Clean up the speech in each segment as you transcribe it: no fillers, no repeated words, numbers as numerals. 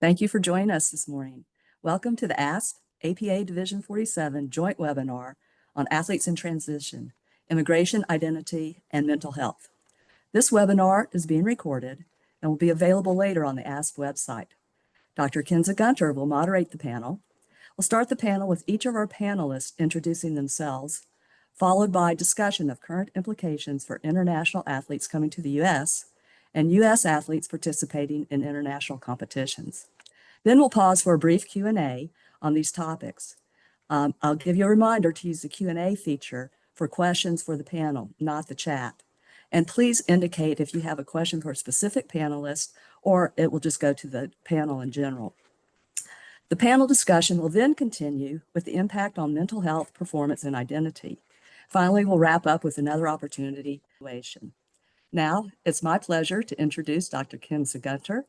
Thank you for joining us this morning. Welcome to the AASP APA Division 47 joint webinar on athletes in transition, immigration, identity, and mental health. This webinar is being recorded and will be available later on the AASP website. Dr. Kenza Gunter will moderate the panel. We'll start the panel with each of our panelists introducing themselves, followed by discussion of current implications for international athletes coming to the U.S. and U.S. athletes participating in international competitions. Then we'll pause for a brief Q&A on these topics. I'll give you a reminder to use the Q&A feature for questions for the panel, not the chat. And please indicate if you have a question for a specific panelist, or it will just go to the panel in general. The panel discussion will then continue with the impact on mental health, performance, and identity. Finally, we'll wrap up with another opportunity. Now, it's my pleasure to introduce Dr. Kenza Gunter.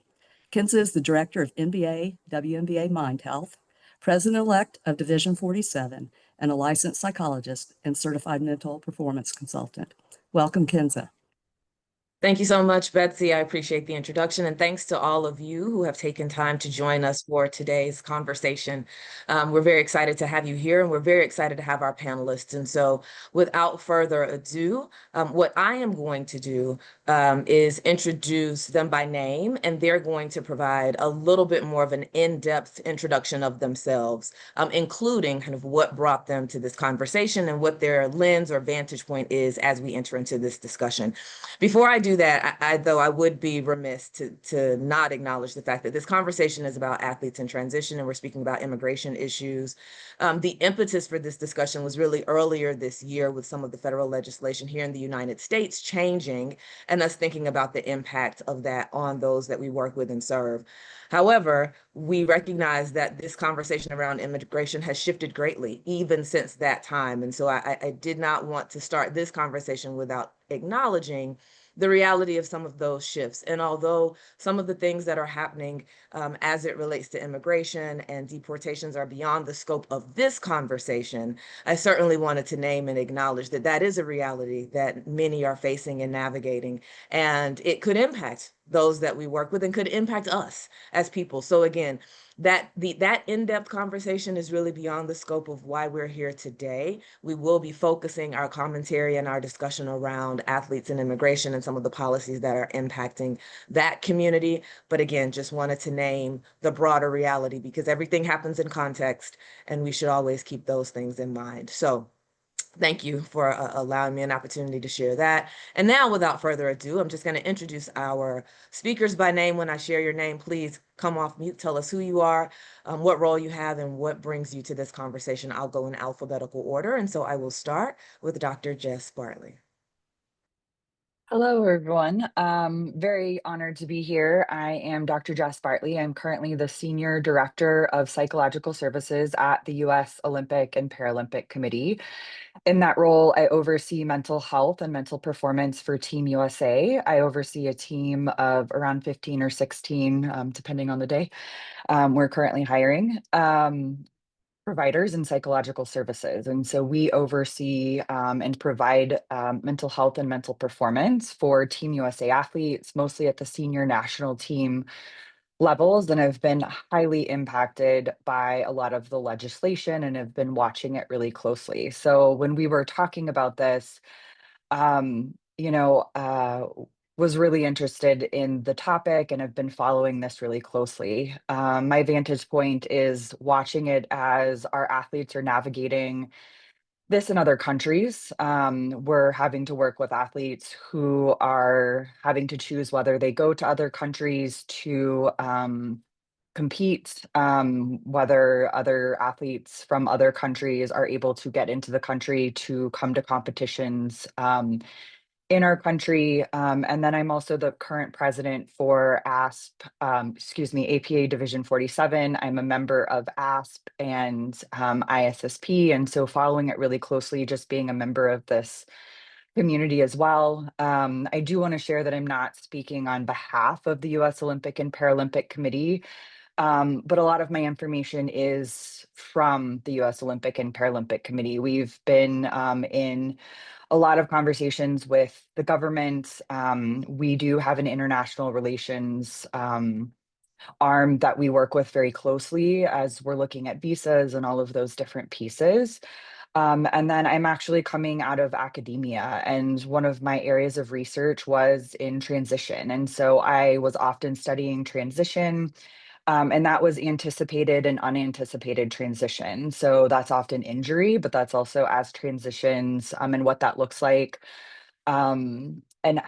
Kenza is the director of NBA, WNBA Mind Health, president-elect of Division 47, and a licensed psychologist and certified mental performance consultant. Welcome, Kenza. Thank you so much, Betsy. I appreciate the introduction, and thanks to all of you who have taken time to join us for today's conversation. We're very excited to have you here, and we're very excited to have our panelists. And so without further ado, what I am going to do is introduce them by name, and they're going to provide a little bit more of an in-depth introduction of themselves, including kind of what brought them to this conversation and what their lens or vantage point is as we enter into this discussion. Before I do that, I would be remiss to not acknowledge the fact that this conversation is about athletes in transition, and we're speaking about immigration issues. The impetus for this discussion was really earlier this year with some of the federal legislation here in the United States changing, and us thinking about the impact of that on those that we work with and serve. However, we recognize that this conversation around immigration has shifted greatly, even since that time. And so I did not want to start this conversation without acknowledging the reality of some of those shifts. And although some of the things that are happening as it relates to immigration and deportations are beyond the scope of this conversation, I certainly wanted to name and acknowledge that that is a reality that many are facing and navigating, and it could impact those that we work with and could impact us as people. So again, that in-depth conversation is really beyond the scope of why we're here today. We will be focusing our commentary and our discussion around athletes and immigration and some of the policies that are impacting that community. But again, just wanted to name the broader reality because everything happens in context, and we should always keep those things in mind. So thank you for allowing me an opportunity to share that. And now, without further ado, I'm just going to introduce our speakers by name. When I share your name, please come off mute, tell us who you are, what role you have, and what brings you to this conversation. I'll go in alphabetical order. And so I will start with Dr. Jess Bartley. Hello, everyone. Very honored to be here. I am Dr. Jess Bartley. I'm currently the Senior Director of Psychological Services at the U.S. Olympic and Paralympic Committee. In that role, I oversee mental health and mental performance for Team USA. I oversee a team of around 15 or 16, depending on the day. We're currently hiring providers in psychological services. And so we oversee and provide mental health and mental performance for Team USA athletes, mostly at the senior national team levels, and have been highly impacted by a lot of the legislation and have been watching it really closely. So when we were talking about this, was really interested in the topic and have been following this really closely. My vantage point is watching it as our athletes are navigating this in other countries. We're having to work with athletes who are having to choose whether they go to other countries to compete, whether other athletes from other countries are able to get into the country to come to competitions in our country. And then I'm also the current president for APA Division 47. I'm a member of AASP and ISSP. And so following it really closely, just being a member of this community as well. I do want to share that I'm not speaking on behalf of the U.S. Olympic and Paralympic Committee, but a lot of my information is from the U.S. Olympic and Paralympic Committee. We've been in a lot of conversations with the government. We do have an international relations arm that we work with very closely as we're looking at visas and all of those different pieces. And then I'm actually coming out of academia, and one of my areas of research was in transition. And so I was often studying transition, and that was anticipated and unanticipated transition. So that's often injury, but that's also as transitions, and what that looks like, and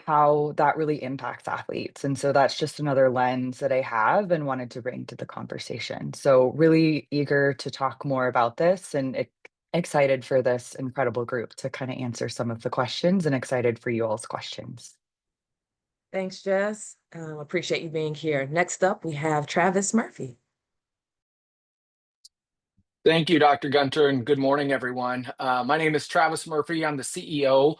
how that really impacts athletes. And so that's just another lens that I have and wanted to bring to the conversation. So really eager to talk more about this, and excited for this incredible group to kind of answer some of the questions, and excited for you all's questions. Thanks, Jess. Appreciate you being here. Next up, we have Travis Murphy. Thank you, Dr. Gunter, and good morning, everyone. My name is Travis Murphy. I'm the CEO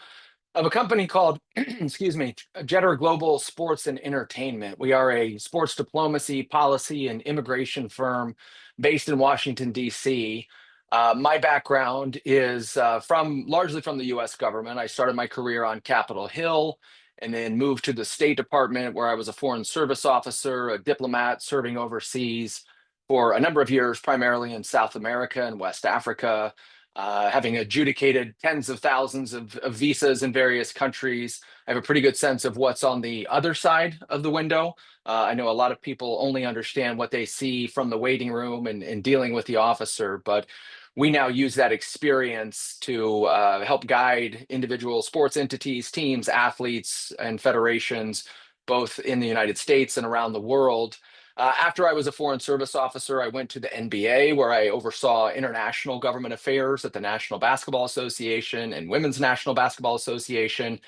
of a company called, excuse me, Jetter Global Sports and Entertainment. We are a sports diplomacy, policy, and immigration firm based in Washington, D.C. My background is largely from the U.S. government. I started my career on Capitol Hill and then moved to the State Department, where I was a foreign service officer, a diplomat serving overseas for a number of years, primarily in South America and West Africa, having adjudicated tens of thousands of visas in various countries. I have a pretty good sense of what's on the other side of the window. I know a lot of people only understand what they see from the waiting room and dealing with the officer, but we now use that experience to help guide individual sports entities, teams, athletes, and federations, both in the United States and around the world. After I was a foreign service officer, I went to the NBA, where I oversaw international government affairs at the National Basketball Association and Women's National Basketball Association.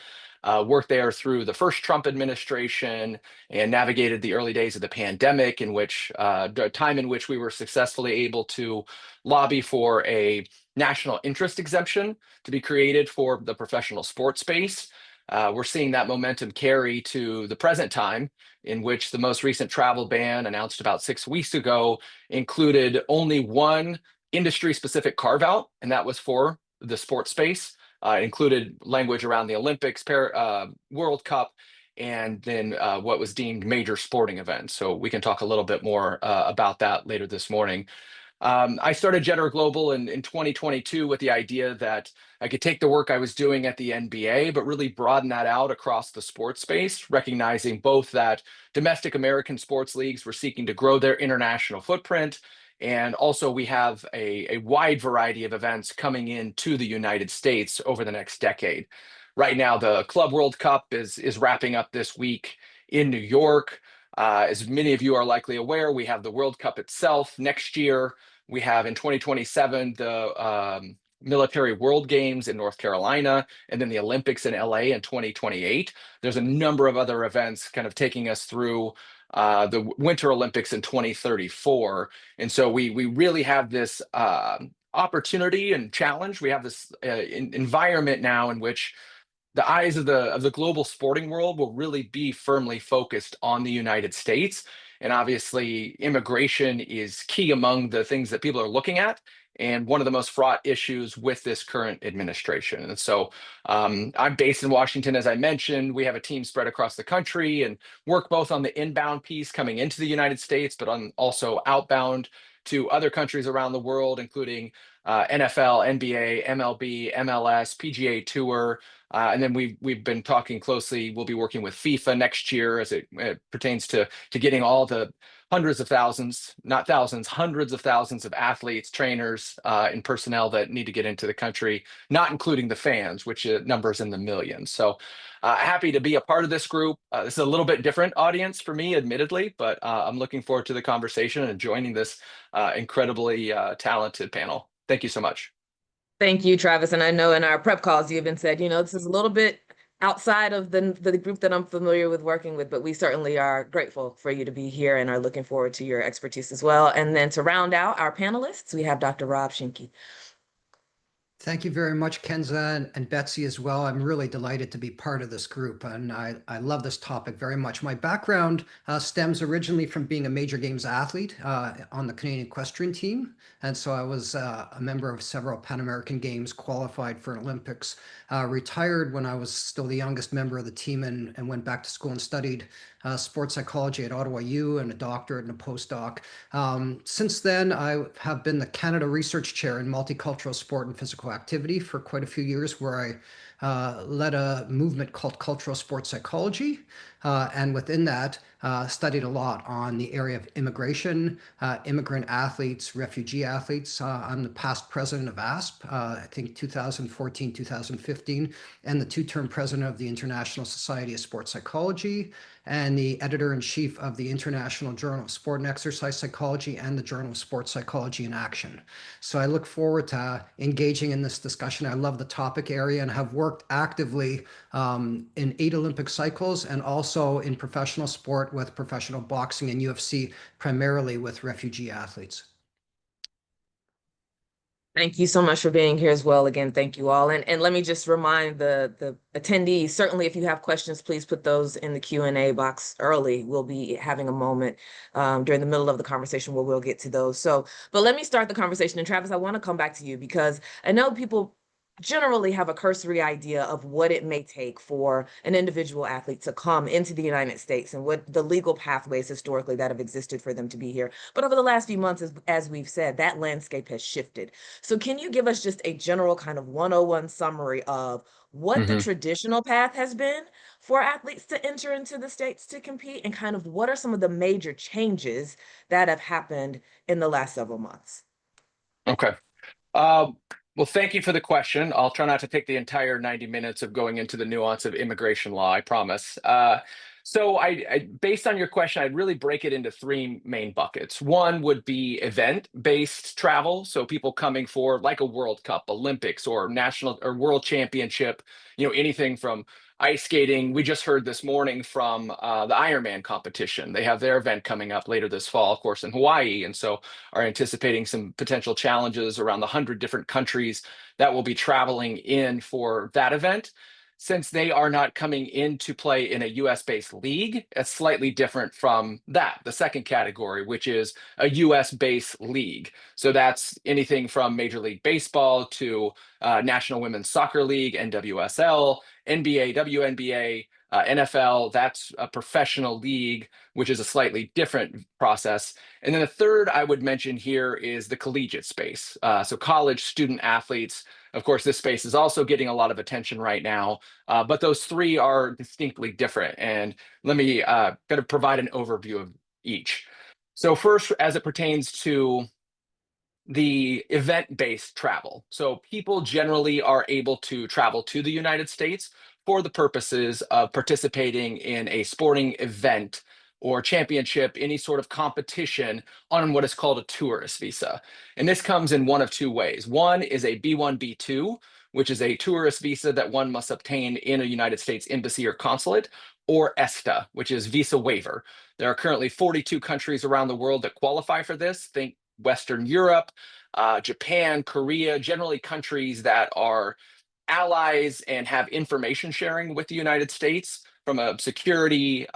Worked there through the first Trump administration and navigated the early days of the pandemic, the time in which we were successfully able to lobby for a national interest exemption to be created for the professional sports space. We're seeing that momentum carry to the present time, in which the most recent travel ban, announced about 6 weeks ago, included only one industry-specific carve-out, and that was for the sports space. It included language around the Olympics, World Cup, and then what was deemed major sporting events. So we can talk a little bit more about that later this morning. I started Jetter Global in 2022 with the idea that I could take the work I was doing at the NBA, but really broaden that out across the sports space, recognizing both that domestic American sports leagues were seeking to grow their international footprint, and also we have a wide variety of events coming into the United States over the next decade. Right now, the Club World Cup is wrapping up this week in New York. As many of you are likely aware, we have the World Cup itself next year. We have in 2027 the Military World Games in North Carolina, and then the Olympics in LA in 2028. There's a number of other events kind of taking us through the Winter Olympics in 2034. And so we really have this opportunity and challenge. We have this environment now in which the eyes of the global sporting world will really be firmly focused on the United States. And obviously, immigration is key among the things that people are looking at, and one of the most fraught issues with this current administration. And so I'm based in Washington, as I mentioned. We have a team spread across the country and work both on the inbound piece coming into the United States, but also outbound to other countries around the world, including NFL, NBA, MLB, MLS, PGA Tour. And then we've been talking closely. We'll be working with FIFA next year as it pertains to getting all the hundreds of thousands, not thousands, hundreds of thousands of athletes, trainers, and personnel that need to get into the country, not including the fans, which numbers in the millions. So happy to be a part of this group. This is a little bit different audience for me, admittedly, but I'm looking forward to the conversation and joining this incredibly talented panel. Thank you so much. Thank you, Travis. And I know in our prep calls, you even said, this is a little bit outside of the group that I'm familiar with working with, but we certainly are grateful for you to be here and are looking forward to your expertise as well. And then to round out our panelists, we have Dr. Rob Schinke. Thank you very much, Kenza, and Betsy as well. I'm really delighted to be part of this group, and I love this topic very much. My background stems originally from being a major games athlete on the Canadian equestrian team, and so I was a member of several Pan American Games, qualified for Olympics, retired when I was still the youngest member of the team, and went back to school and studied sports psychology at Ottawa U and a doctorate and a postdoc. Since then, I have been the Canada Research Chair in Multicultural Sport and Physical Activity for quite a few years, where I led a movement called Cultural Sports Psychology. And within that, studied a lot on the area of immigration, immigrant athletes, refugee athletes. I'm the past president of AASP, I think 2014, 2015, and the two-term president of the International Society of Sports Psychology, and the editor-in-chief of the International Journal of Sport and Exercise Psychology and the Journal of Sports Psychology in Action. So I look forward to engaging in this discussion. I love the topic area and have worked actively in 8 Olympic cycles and also in professional sport with professional boxing and UFC, primarily with refugee athletes. Thank you so much for being here as well. Again, thank you all. And let me just remind the attendees, certainly if you have questions, please put those in the Q&A box early. We'll be having a moment during the middle of the conversation where we'll get to those. But let me start the conversation. And Travis, I want to come back to you because I know people generally have a cursory idea of what it may take for an individual athlete to come into the United States and what the legal pathways historically that have existed for them to be here. But over the last few months, as we've said, that landscape has shifted. So can you give us just a general kind of 101 summary of what the traditional path has been for athletes to enter into the States to compete, and kind of what are some of the major changes that have happened in the last several months? Okay. Well, thank you for the question. I'll try not to take the entire 90 minutes of going into the nuance of immigration law, I promise. So based on your question, I'd really break it into 3 main buckets. One would be event-based travel. So people coming for like a World Cup, Olympics, or national or world championship, anything from ice skating. We just heard this morning from the Ironman competition. They have their event coming up later this fall, of course, in Hawaii. And so are anticipating some potential challenges around the 100 different countries that will be traveling in for that event. Since they are not coming into play in a US-based league, it's slightly different from that, the second category, which is a US-based league. So that's anything from Major League Baseball to National Women's Soccer League, NWSL, NBA, WNBA, NFL. That's a professional league, which is a slightly different process. And then the third I would mention here is the collegiate space. So college student athletes. Of course, this space is also getting a lot of attention right now, but those 3 are distinctly different. And let me kind of provide an overview of each. So first, as it pertains to the event-based travel. So people generally are able to travel to the United States for the purposes of participating in a sporting event or championship, any sort of competition on what is called a tourist visa. And this comes in one of 2 ways. One is a B1, B2, which is a tourist visa that one must obtain in a United States embassy or consulate, or ESTA, which is visa waiver. There are currently 42 countries around the world that qualify for this. Think Western Europe, Japan, Korea, generally countries that are allies and have information sharing with the United States from a security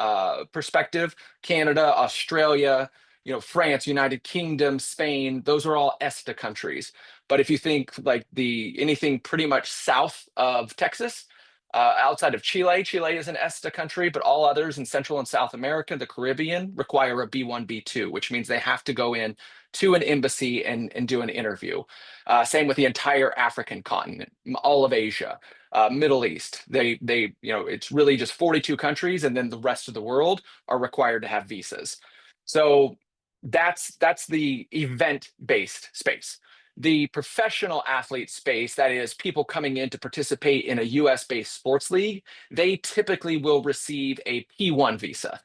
perspective. Canada, Australia, France, United Kingdom, Spain, those are all ESTA countries. But if you think like anything pretty much south of Texas, outside of Chile is an ESTA country, but all others in Central and South America, the Caribbean, require a B1, B2, which means they have to go in to an embassy and do an interview. Same with the entire African continent, all of Asia, Middle East. It's really just 42 countries, and then the rest of the world are required to have visas. So that's the event-based space. The professional athlete space, that is people coming in to participate in a US-based sports league, they typically will receive a P1 visa.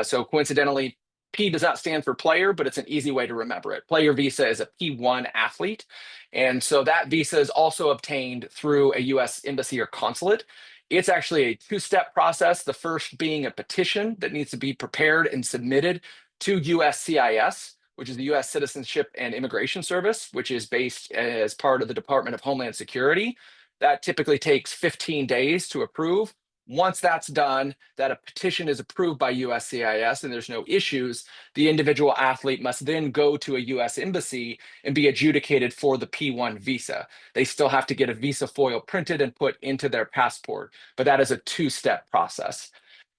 So coincidentally, P does not stand for player, but it's an easy way to remember it. Player visa is a P1 athlete. And so that visa is also obtained through a US embassy or consulate. It's actually a 2-step process. The first being a petition that needs to be prepared and submitted to USCIS, which is the U.S. Citizenship and Immigration Service, which is based as part of the Department of Homeland Security. That typically takes 15 days to approve. Once that's done, that a petition is approved by USCIS and there's no issues, the individual athlete must then go to a U.S. embassy and be adjudicated for the P1 visa. They still have to get a visa foil printed and put into their passport, but that is a 2-step process.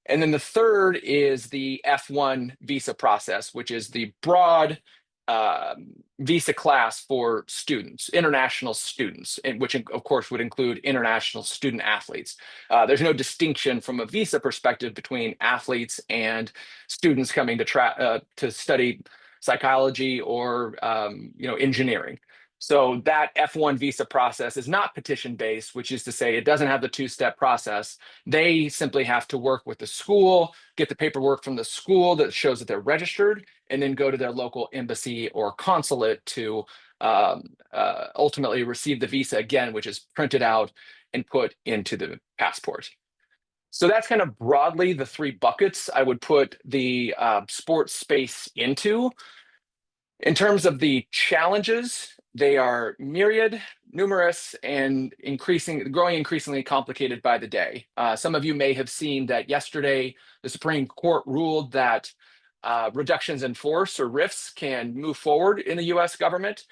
And then the third is the F1 visa process, which is the broad visa class for students, international students, and which of course would include international student athletes. There's no distinction from a visa perspective between athletes and students coming to study psychology or engineering. So that F1 visa process is not petition based, which is to say it doesn't have the two-step process. They simply have to work with the school, get the paperwork from the school that shows that they're registered, and then go to their local embassy or consulate to ultimately receive the visa again, which is printed out and put into the passport. So that's kind of broadly the three buckets I would put the sports space into. In terms of the challenges, they are myriad, numerous, and growing increasingly complicated by the day. Some of you may have seen that yesterday the Supreme Court ruled that reductions in force or RIFs can move forward in the US government.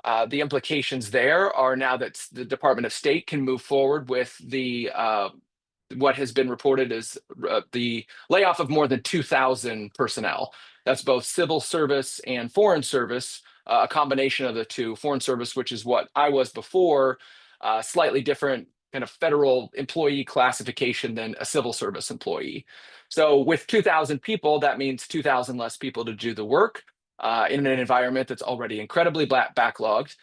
The implications there are now that the Department of State can move forward with the what has been reported as the layoff of more than 2,000 personnel. That's both civil service and foreign service, a combination of the two. Foreign service, which is what I was before, slightly different kind of federal employee classification than a civil service employee. So with 2,000 people, that means 2,000 less people to do the work in an environment that's already incredibly backlogged,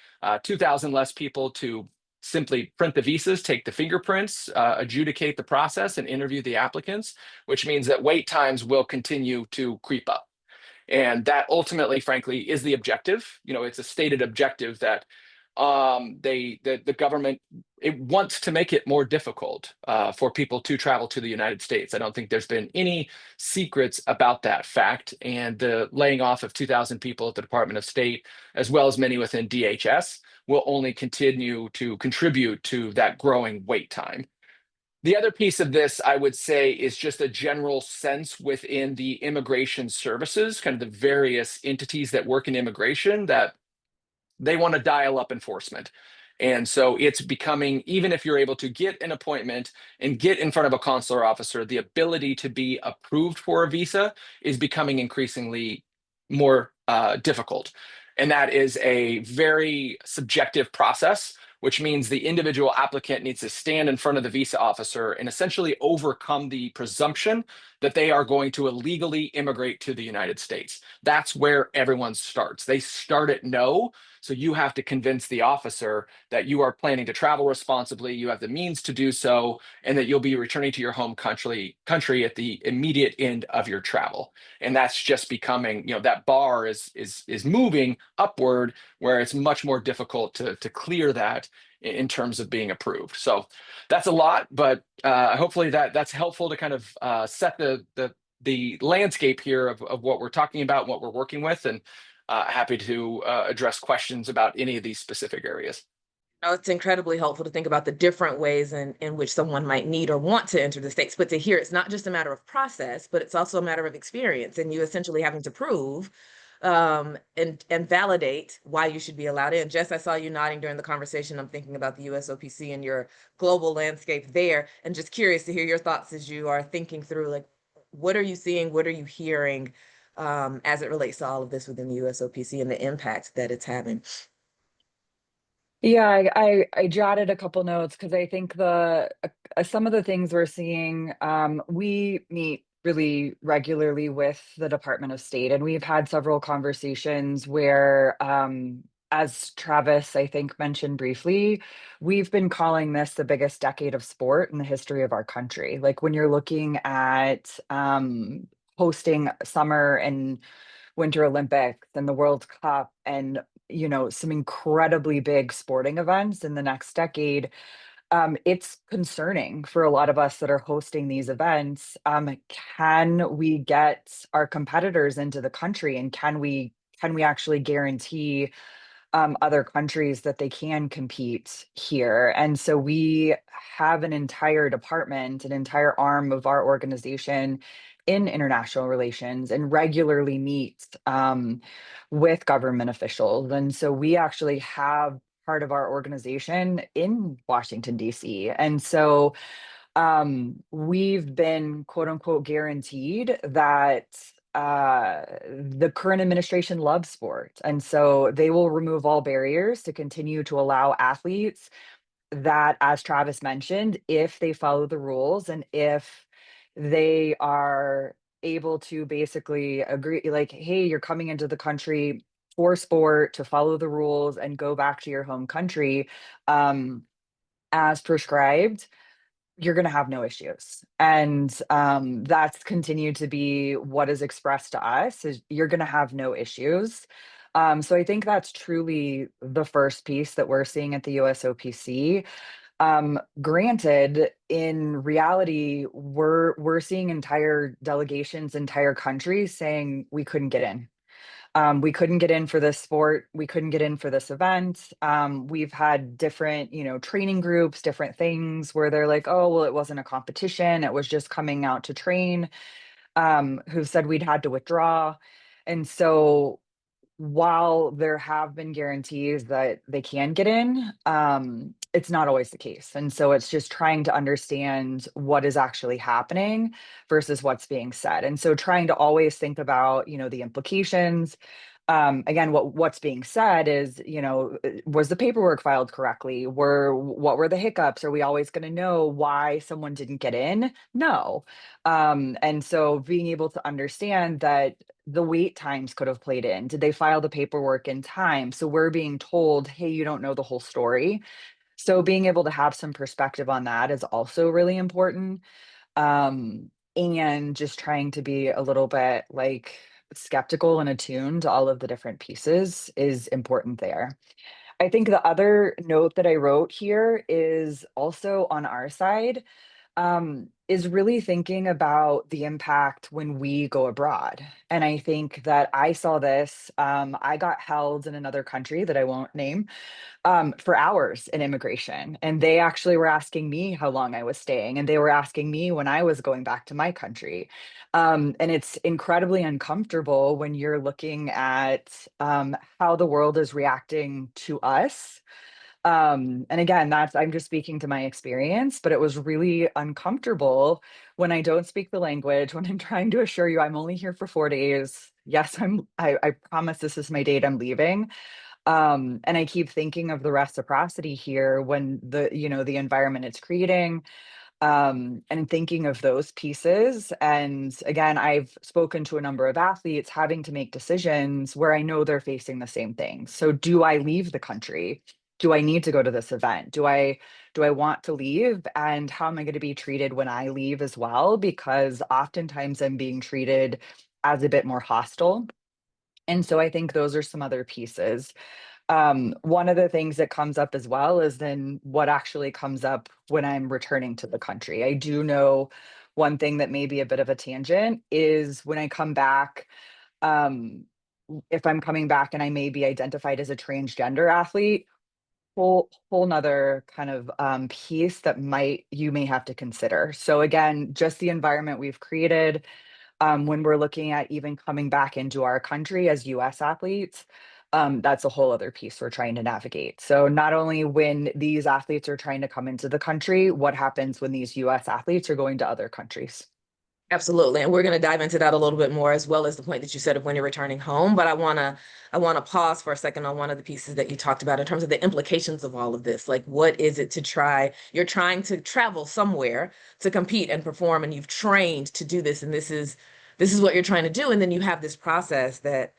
2,000 less people to simply print the visas, take the fingerprints, adjudicate the process, and interview the applicants, which means that wait times will continue to creep up. And that ultimately, frankly, is the objective. It's a stated objective that the government, it wants to make it more difficult for people to travel to the United States. I don't think there's been any secrets about that fact. And the laying off of 2,000 people at the Department of State, as well as many within DHS, will only continue to contribute to that growing wait time. The other piece of this, I would say, is just a general sense within the immigration services, kind of the various entities that work in immigration, that they want to dial up enforcement. And so it's becoming, even if you're able to get an appointment and get in front of a consular officer, the ability to be approved for a visa is becoming increasingly more difficult. And that is a very subjective process, which means the individual applicant needs to stand in front of the visa officer and essentially overcome the presumption that they are going to illegally immigrate to the United States. That's where everyone starts. They start at no. So you have to convince the officer that you are planning to travel responsibly, you have the means to do so, and that you'll be returning to your home country at the immediate end of your travel. And that's just becoming, that bar is moving upward, where it's much more difficult to clear that in terms of being approved. So that's a lot, but hopefully that's helpful to kind of set the landscape here of what we're talking about, what we're working with, and happy to address questions about any of these specific areas. It's incredibly helpful to think about the different ways in which someone might need or want to enter the States, but to hear it's not just a matter of process, but it's also a matter of experience, and you essentially having to prove and validate why you should be allowed in. Jess, I saw you nodding during the conversation. I'm thinking about the USOPC and your global landscape there, and just curious to hear your thoughts as you are thinking through, like, what are you seeing, what are you hearing as it relates to all of this within the USOPC and the impact that it's having? Yeah, I jotted a couple notes because I think some of the things we're seeing, we meet really regularly with the Department of State, and we've had several conversations where, as Travis, I think, mentioned briefly, we've been calling this the biggest decade of sport in the history of our country. Like, when you're looking at hosting summer and Winter Olympics and the World Cup and some incredibly big sporting events in the next decade, it's concerning for a lot of us that are hosting these events. Can we get our competitors into the country, and can we actually guarantee other countries that they can compete here? And so we have an entire department, an entire arm of our organization in international relations, and regularly meet with government officials. And so we actually have part of our organization in Washington, D.C. And so we've been quote unquote guaranteed that the current administration loves sport. And so they will remove all barriers to continue to allow athletes that, as Travis mentioned, if they follow the rules and if they are able to basically agree, like, hey, you're coming into the country for sport to follow the rules and go back to your home country as prescribed, you're going to have no issues. And that's continued to be what is expressed to us is you're going to have no issues. So I think that's truly the first piece that we're seeing at the USOPC. Granted, in reality, we're seeing entire delegations, entire countries saying we couldn't get in. We couldn't get in for this sport. We couldn't get in for this event. We've had different, training groups, different things where they're like, oh, well, it wasn't a competition. It was just coming out to train, who said we'd had to withdraw. And so while there have been guarantees that they can get in, it's not always the case. And so it's just trying to understand what is actually happening versus what's being said. And so trying to always think about, the implications. Again, what's being said is, was the paperwork filed correctly? What were the hiccups? Are we always going to know why someone didn't get in? No. And so being able to understand that the wait times could have played in. Did they file the paperwork in time? So we're being told, hey, you don't know the whole story. So being able to have some perspective on that is also really important. And just trying to be a little bit like skeptical and attuned to all of the different pieces is important there. I think the other note that I wrote here is also on our side, is really thinking about the impact when we go abroad. And I think that I saw this, I got held in another country that I won't name, for hours in immigration. And they actually were asking me how long I was staying, and they were asking me when I was going back to my country. And it's incredibly uncomfortable when you're looking at how the world is reacting to us. And again, I'm just speaking to my experience, but it was really uncomfortable when I don't speak the language, when I'm trying to assure you I'm only here for 4 days. Yes, I promise this is my date I'm leaving. And I keep thinking of the reciprocity here when the environment it's creating, and thinking of those pieces. And again, I've spoken to a number of athletes having to make decisions where I know they're facing the same thing. So do I leave the country? Do I need to go to this event? Do I want to leave? And how am I going to be treated when I leave as well? Because oftentimes I'm being treated as a bit more hostile. And so I think those are some other pieces. One of the things that comes up as well is then what actually comes up when I'm returning to the country. I do know one thing that may be a bit of a tangent is when I come back, um, if I'm coming back and I may be identified as a transgender athlete, whole nother kind of piece that you may have to consider. So again, just the environment we've created, when we're looking at even coming back into our country as US athletes, that's a whole other piece we're trying to navigate. So not only when these athletes are trying to come into the country, what happens when these US athletes are going to other countries? Absolutely. And we're going to dive into that a little bit more, as well as the point that you said of when you're returning home. But I want to pause for a second on one of the pieces that you talked about in terms of the implications of all of this. Like, what is it you're trying to travel somewhere to compete and perform, and you've trained to do this, and this is what you're trying to do. And then you have this process that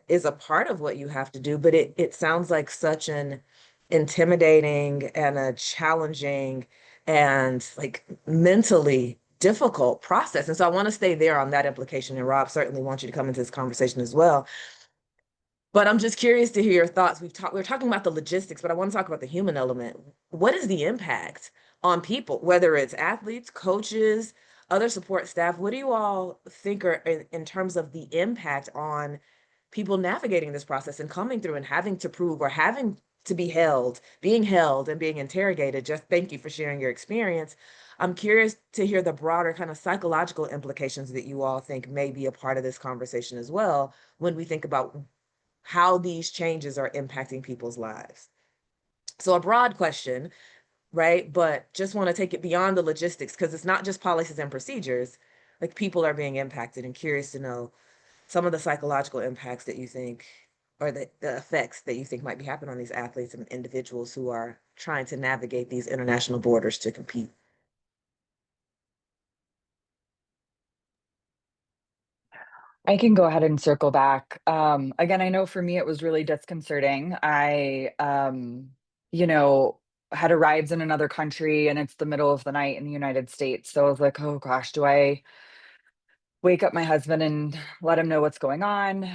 is a part of what you have to do. But it sounds like such an intimidating and a challenging and like mentally difficult process. And so I want to stay there on that implication. And Rob, certainly want you to come into this conversation as well. But I'm just curious to hear your thoughts. We're talking about the logistics, but I want to talk about the human element. What is the impact on people, whether it's athletes, coaches, other support staff? What do you all think are in terms of the impact on people navigating this process and coming through and having to prove or having to be being held and being interrogated? Just thank you for sharing your experience. I'm curious to hear the broader kind of psychological implications that you all think may be a part of this conversation as well, when we think about how these changes are impacting people's lives. So a broad question, right? But just want to take it beyond the logistics because it's not just policies and procedures. Like people are being impacted, and curious to know some of the psychological impacts that you think, or the effects that you think might be happening on these athletes and individuals who are trying to navigate these international borders to compete. I can go ahead and circle back. Again, I know for me it was really disconcerting. You know, had arrived in another country and it's the middle of the night in the United States. So I was like, oh gosh, do I wake up my husband and let him know what's going on?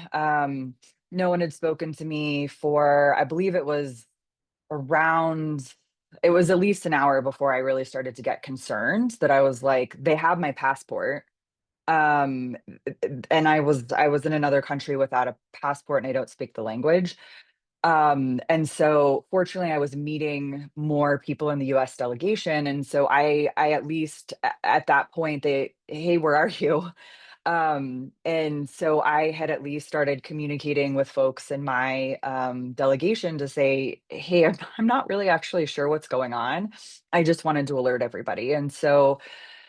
No one had spoken to me for, I believe it was around, it was at least an hour before I really started to get concerned that I was like, they have my passport. um and I was in another country without a passport and I don't speak the language. And so fortunately I was meeting more people in the US delegation, and so I at least at that point, they, hey, where are you? And so I had at least started communicating with folks in my delegation to say, hey, I'm not really actually sure what's going on. I just wanted to alert everybody. And so,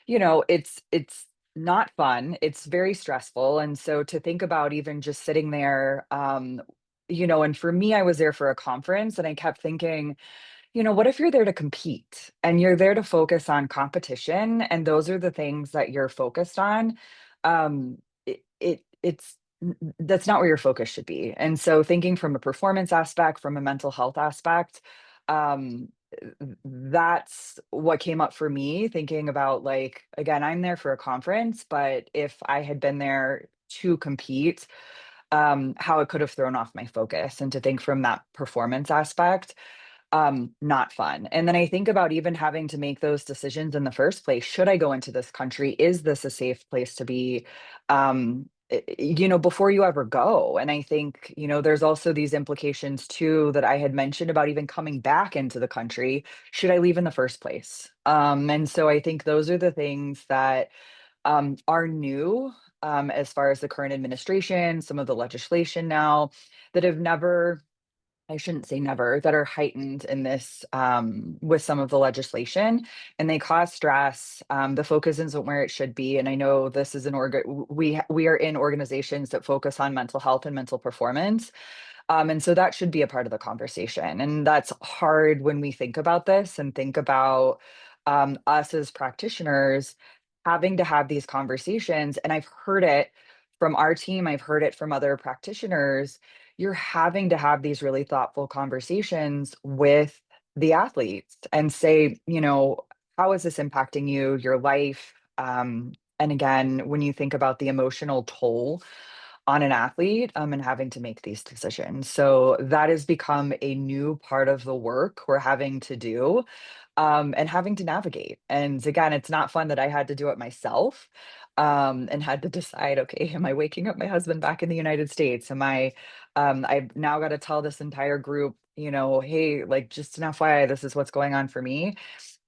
it's not fun. It's very stressful. And so to think about even just sitting there, and for me, I was there for a conference and I kept thinking, what if you're there to compete and you're there to focus on competition and those are the things that you're focused on? That's not where your focus should be. And so thinking from a performance aspect, from a mental health aspect, um, that's what came up for me thinking about, like, again, I'm there for a conference, but if I had been there to compete, how it could have thrown off my focus, and to think from that performance aspect, not fun. And then I think about even having to make those decisions in the first place. Should I go into this country? Is this a safe place to be? Before you ever go. And I think, there's also these implications too that I had mentioned about even coming back into the country. Should I leave in the first place? And so I think those are the things that are new, as far as the current administration, some of the legislation now that have never, I shouldn't say never, that are heightened in this, with some of the legislation, and they cause stress. The focus isn't where it should be, and I know this is we are in organizations that focus on mental health and mental performance, and so that should be a part of the conversation. And that's hard when we think about this and think about, us as practitioners having to have these conversations. And I've heard it from our team, I've heard it from other practitioners. You're having to have these really thoughtful conversations with the athletes and say, how is this impacting you, your life? And again, when you think about the emotional toll on an athlete, and having to make these decisions. So that has become a new part of the work we're having to do, and having to navigate. And again, it's not fun that I had to do it myself, and had to decide, okay, am I waking up my husband back in the United States? I've now got to tell this entire group, hey, like, just an FYI, this is what's going on for me.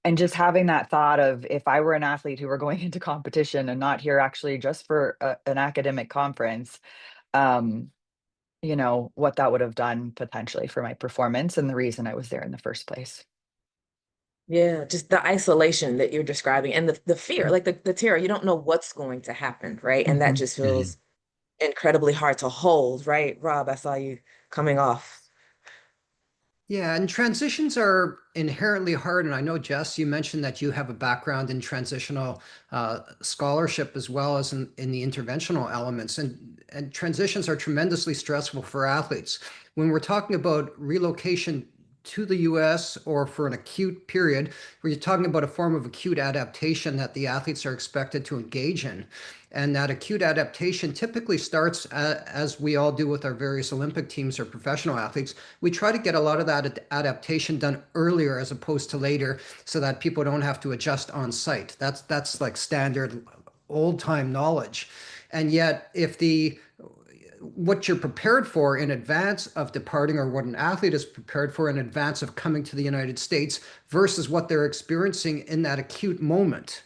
And just having that thought of, if I were an athlete who were going into competition and not here actually just for an academic conference, um, what that would have done potentially for my performance and the reason I was there in the first place. Yeah, just the isolation that you're describing and the fear, like the terror, you don't know what's going to happen, right? And that Mhm. just feels incredibly hard to hold, right? Rob, I saw you coming off. Yeah, and transitions are inherently hard. And I know, Jess, you mentioned that you have a background in transitional scholarship as well as in the interventional elements. And transitions are tremendously stressful for athletes. When we're talking about relocation to the US or for an acute period, where you're talking about a form of acute adaptation that the athletes are expected to engage in. And that acute adaptation typically starts, as we all do with our various Olympic teams or professional athletes. We try to get a lot of that adaptation done earlier as opposed to later, so that people don't have to adjust on site. That's like standard old time knowledge. And yet, if the what you're prepared for in advance of departing, or what an athlete is prepared for in advance of coming to the United States, versus what they're experiencing in that acute moment,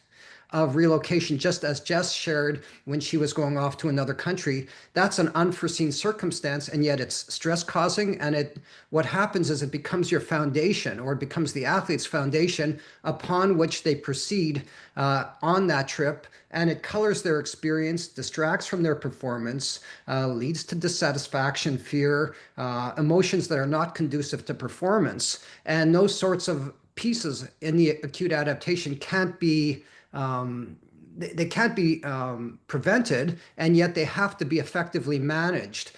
of relocation, just as Jess shared when she was going off to another country. That's an unforeseen circumstance, and yet it's stress causing. And what happens is it becomes your foundation, or it becomes the athlete's foundation upon which they proceed on that trip. And it colors their experience, distracts from their performance, leads to dissatisfaction, fear, emotions that are not conducive to performance. And those sorts of pieces in the acute adaptation can't be they can't be prevented, and yet they have to be effectively managed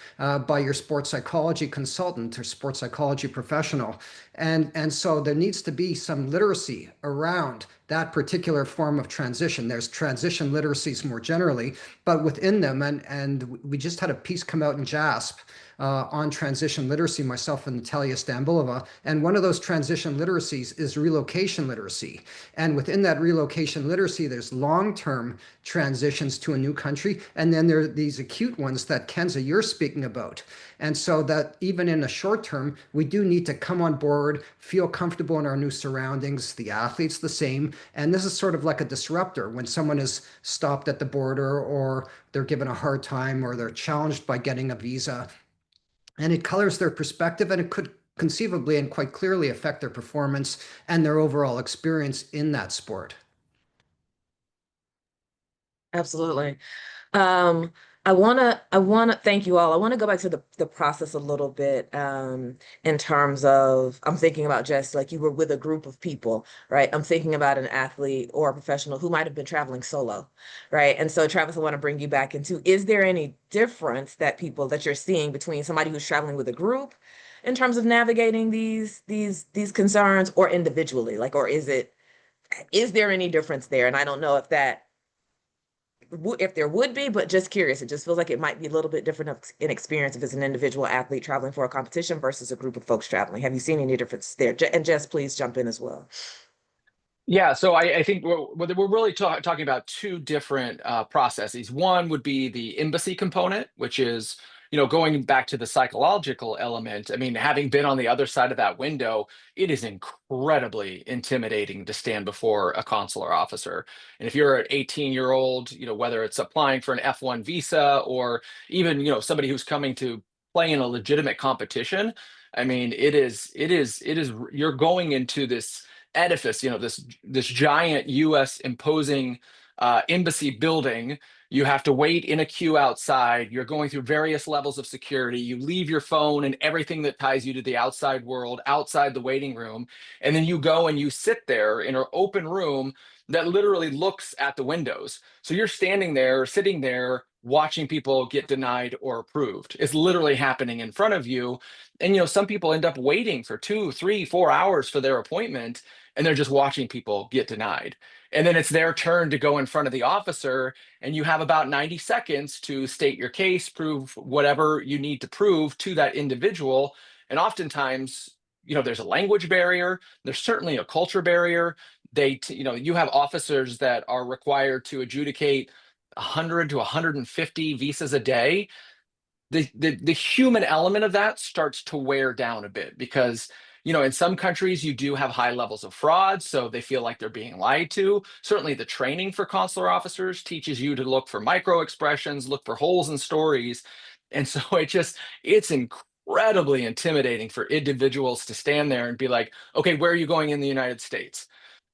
by your sports psychology consultant or sports psychology professional. And so there needs to be some literacy around that particular form of transition. There's transition literacies more generally, but within them, and we just had a piece come out in JASP on transition literacy, myself and Natalia Stambulova. And one of those transition literacies is relocation literacy. And within that relocation literacy, there's long-term transitions to a new country. And then there are these acute ones that Kenza, you're speaking about. And so that even in a short term, we do need to come on board, feel comfortable in our new surroundings, the athletes the same. And this is sort of like a disruptor when someone is stopped at the border, or they're given a hard time, or they're challenged by getting a visa. And it colors their perspective, and it could conceivably and quite clearly affect their performance and their overall experience in that sport. Absolutely. I wanna thank you all. I want to go back to the process a little bit, in terms of, I'm thinking about just like you were with a group of people, right? I'm thinking about an athlete or a professional who might have been traveling solo, right? And so Travis, I want to bring you back into, is there any difference that you're seeing between somebody who's traveling with a group in terms of navigating these concerns, or individually? Like, or is there any difference there? And I don't know if there would be, but just curious. It just feels like it might be a little bit different in experience if it's an individual athlete traveling for a competition versus a group of folks traveling. Have you seen any difference there? And Jess, please jump in as well. Yeah, so I think we're really talking about two different processes. One would be the embassy component, which is, going back to the psychological element. I mean, having been on the other side of that window, it is incredibly intimidating to stand before a consular officer. And if you're an 18-year-old, whether it's applying for an F1 visa, or even, somebody who's coming to play in a legitimate competition, I mean, you're going into this edifice, this giant U.S. imposing embassy building. You have to wait in a queue outside. You're going through various levels of security. You leave your phone and everything that ties you to the outside world outside the waiting room, and then you go and you sit there in an open room that literally looks at the windows. So you're standing there, sitting there, watching people get denied or approved. It's literally happening in front of you. And some people end up waiting for 2, 3, 4 hours for their appointment, and they're just watching people get denied. And then it's their turn to go in front of the officer, and you have about 90 seconds to state your case, prove whatever you need to prove to that individual. And oftentimes, there's a language barrier. There's certainly a culture barrier. You have officers that are required to adjudicate 100 to 150 visas a day. The human element of that starts to wear down a bit, because in some countries you do have high levels of fraud, so they feel like they're being lied to. Certainly the training for consular officers teaches you to look for micro expressions, look for holes in stories. And so it's incredibly intimidating for individuals to stand there and be like, okay, where are you going in the United States?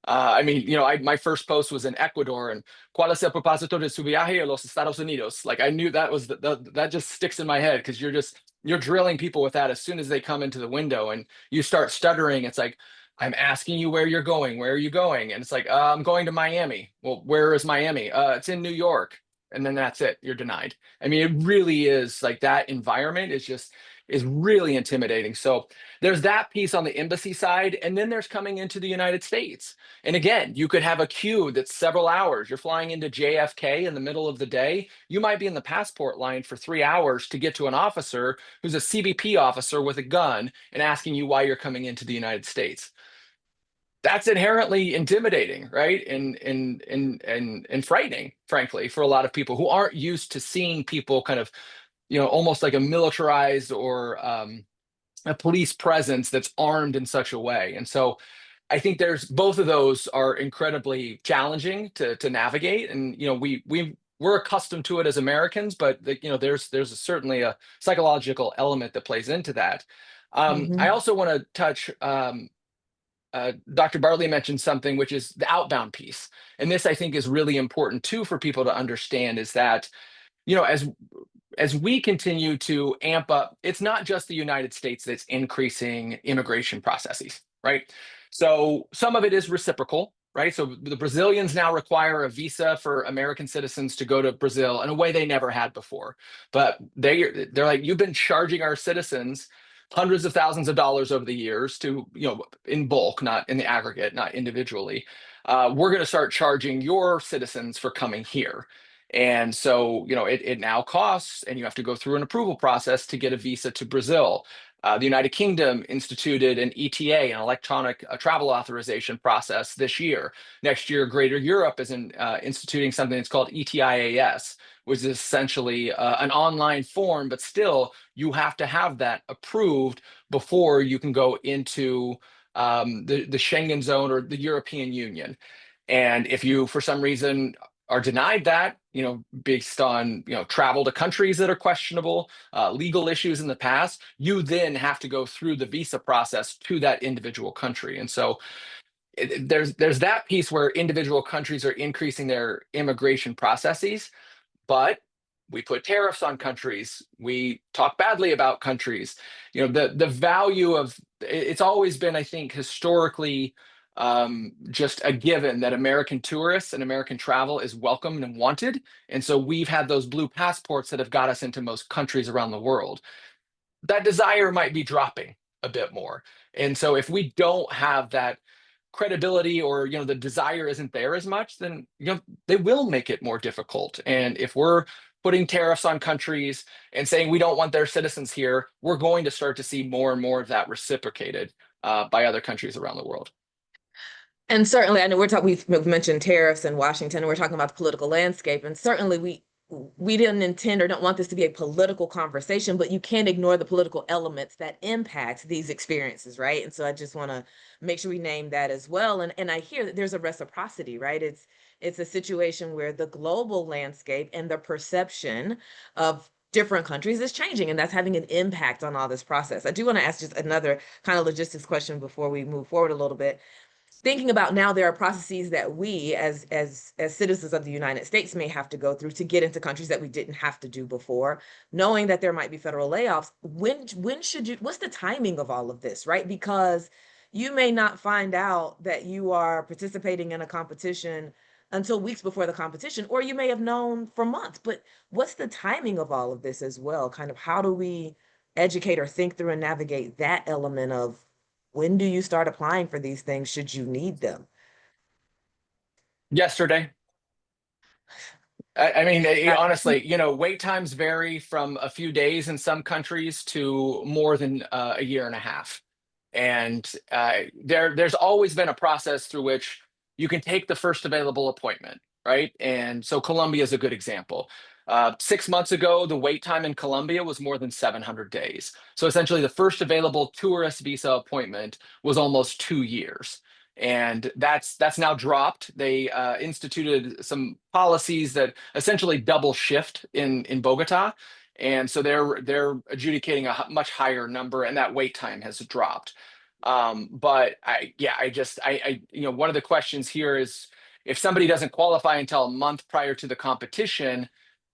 I mean, my first post was in Ecuador, and ¿cuál es el propósito de su viaje a los Estados Unidos? Like, I knew that was that just sticks in my head, because you're drilling people with that as soon as they come into the window, and you start stuttering. It's like, I'm asking you where you're going. Where are you going? And it's like, I'm going to Miami. Well, where is Miami? It's in New York. And then that's it. You're denied. I mean, it really is like, that environment is really intimidating. So there's that piece on the embassy side, and then there's coming into the United States. And again, you could have a queue that's several hours. You're flying into JFK in the middle of the day. You might be in the passport line for 3 hours to get to an officer who's a CBP officer with a gun and asking you why you're coming into the United States. That's inherently intimidating, right? And frightening, frankly, for a lot of people who aren't used to seeing people kind of, almost like a militarized or a police presence that's armed in such a way. And so I think there's both of those are incredibly challenging to navigate, and we're accustomed to it as Americans, but there's certainly a psychological element that plays into that. I also want to touch. Dr. Bartley mentioned something, which is the outbound piece, and this I think is really important too for people to understand. Is that as we continue to amp up, it's not just the United States that's increasing immigration processes, right? So some of it is reciprocal, right? So the Brazilians now require a visa for American citizens to go to Brazil in a way they never had before. But they're like, you've been charging our citizens hundreds of thousands of dollars over the years to, in bulk, not in the aggregate, not individually. We're going to start charging your citizens for coming here. And so, it now costs, and you have to go through an approval process to get a visa to Brazil. The United Kingdom instituted an ETA, an electronic travel authorization process this year. Next year, Greater Europe is instituting something that's called ETIAS, which is essentially an online form, but still you have to have that approved before you can go into the Schengen zone or the European Union. And if you, for some reason, are denied that, based on, travel to countries that are questionable, legal issues in the past, you then have to go through the visa process to that individual country. And so there's that piece where individual countries are increasing their immigration processes, but we put tariffs on countries. We talk badly about countries. The value of it's always been, I think, historically just a given that American tourists and American travel is welcomed and wanted. And so we've had those blue passports that have got us into most countries around the world. That desire might be dropping a bit more. And so if we don't have that credibility, or the desire isn't there as much, then they will make it more difficult. And if we're putting tariffs on countries and saying we don't want their citizens here, we're going to start to see more and more of that reciprocated by other countries around the world. And certainly, I know we've mentioned tariffs in Washington, and we're talking about the political landscape, and certainly we didn't intend or don't want this to be a political conversation, but you can't ignore the political elements that impact these experiences, right? And so I just want to make sure we name that as well. And I hear that there's a reciprocity, right? It's a situation where the global landscape and the perception of different countries is changing, and that's having an impact on all this process. I do want to ask just another kind of logistics question before we move forward a little bit. Thinking about now, there are processes that we as citizens of the United States may have to go through to get into countries that we didn't have to do before, knowing that there might be federal layoffs. When should you, what's the timing of all of this, right? Because you may not find out that you are participating in a competition until weeks before the competition, or you may have known for months. But what's the timing of all of this as well? Kind of how do we educate or think through and navigate that element of when do you start applying for these things should you need them? Yesterday. I mean, honestly, wait times vary from a few days in some countries to more than a year and a half. And there's always been a process through which you can take the first available appointment, right? And so Colombia is a good example. 6 months ago, the wait time in Colombia was more than 700 days. So essentially, the first available tourist visa appointment was almost 2 years. And that's now dropped. They instituted some policies that essentially double shift in Bogota. And so they're adjudicating a much higher number, and that wait time has dropped. But one of the questions here is, if somebody doesn't qualify until a month prior to the competition,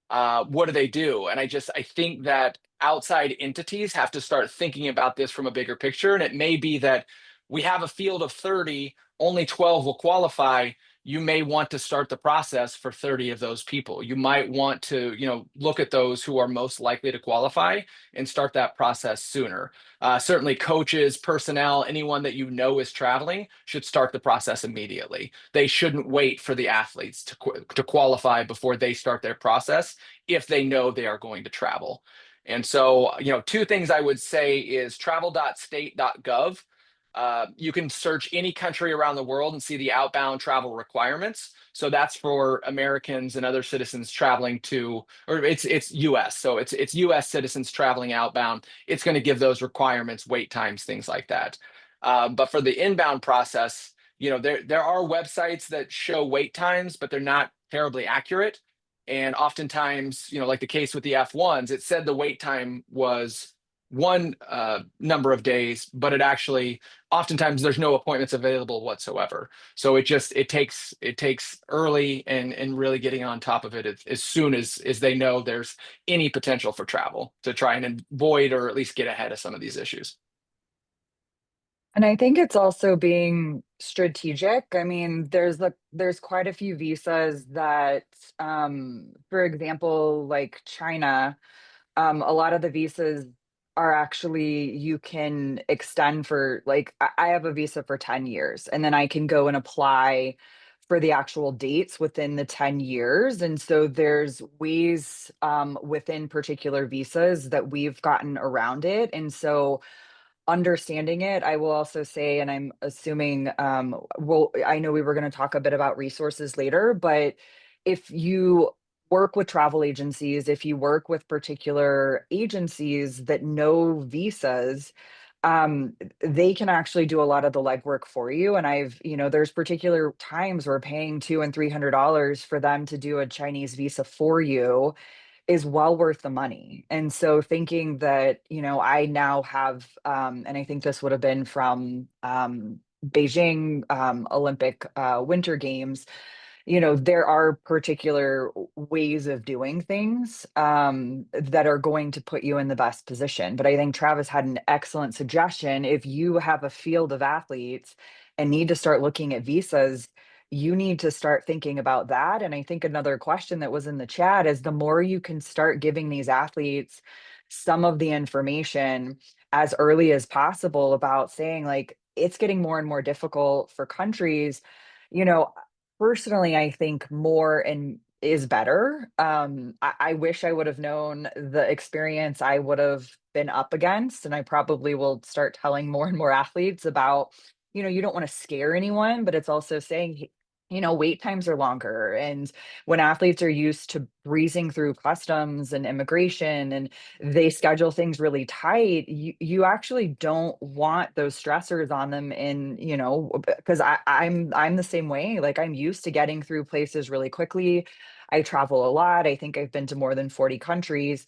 what do they do? And I think that outside entities have to start thinking about this from a bigger picture. And it may be that we have a field of 30, only 12 will qualify. You may want to start the process for 30 of those people. You might want to, look at those who are most likely to qualify and start that process sooner. Certainly coaches, personnel, anyone that is traveling should start the process immediately. They shouldn't wait for the athletes to qualify before they start their process if they know they are going to travel. And so, two things I would say is travel.state.gov. You can search any country around the world and see the outbound travel requirements. So that's for Americans and other citizens traveling to, or it's US. So it's US citizens traveling outbound. It's going to give those requirements, wait times, things like that. But for the inbound process, there are websites that show wait times, but they're not terribly accurate. And oftentimes, like the case with the F1s, it said the wait time was one number of days, but it actually oftentimes there's no appointments available whatsoever. So it takes early and really getting on top of it as soon as they know there's any potential for travel to try and avoid or at least get ahead of some of these issues. And I think it's also being strategic. I mean, there's quite a few visas that, for example, like China, a lot of the visas are actually you can extend for like I have a visa for 10 years and then I can go and apply for the actual dates within the 10 years. And so there's ways within particular visas that we've gotten around it. And so understanding it, I will also say, and I'm assuming, well, I know we were going to talk a bit about resources later, but if you work with travel agencies, if you work with particular agencies that know visas, they can actually do a lot of the legwork for you. And there's particular times where paying $200 and $300 for them to do a Chinese visa for you is well worth the money. And so thinking that, I now have, and I think this would have been from Beijing Olympic Winter Games, there are particular ways of doing things that are going to put you in the best position. But I think Travis had an excellent suggestion. If you have a field of athletes and need to start looking at visas, you need to start thinking about that. And I think another question that was in the chat is the more you can start giving these athletes some of the information as early as possible about saying, like, it's getting more and more difficult for countries, you know, personally, I think more and is better. I wish I would have known the experience I would have been up against, and I probably will start telling more and more athletes about, you don't want to scare anyone, but it's also saying, wait times are longer. And when athletes are used to breezing through customs and immigration and they schedule things really tight, you actually don't want those stressors on them because I'm the same way. Like, I'm used to getting through places really quickly. I travel a lot. I think I've been to more than 40 countries.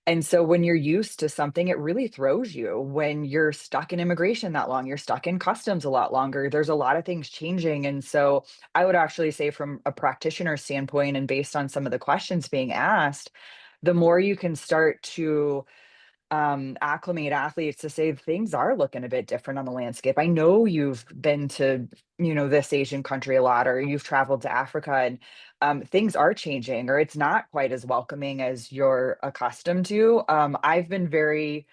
And so when you're used to something, it really throws you when you're stuck in immigration that long, you're stuck in customs a lot longer. There's a lot of things changing. And so I would actually say, from a practitioner standpoint, and based on some of the questions being asked, the more you can start to acclimate athletes to say things are looking a bit different on the landscape. I know you've been to, this Asian country a lot, or you've traveled to Africa, and things are changing, or it's not quite as welcoming as you're accustomed to. I've been very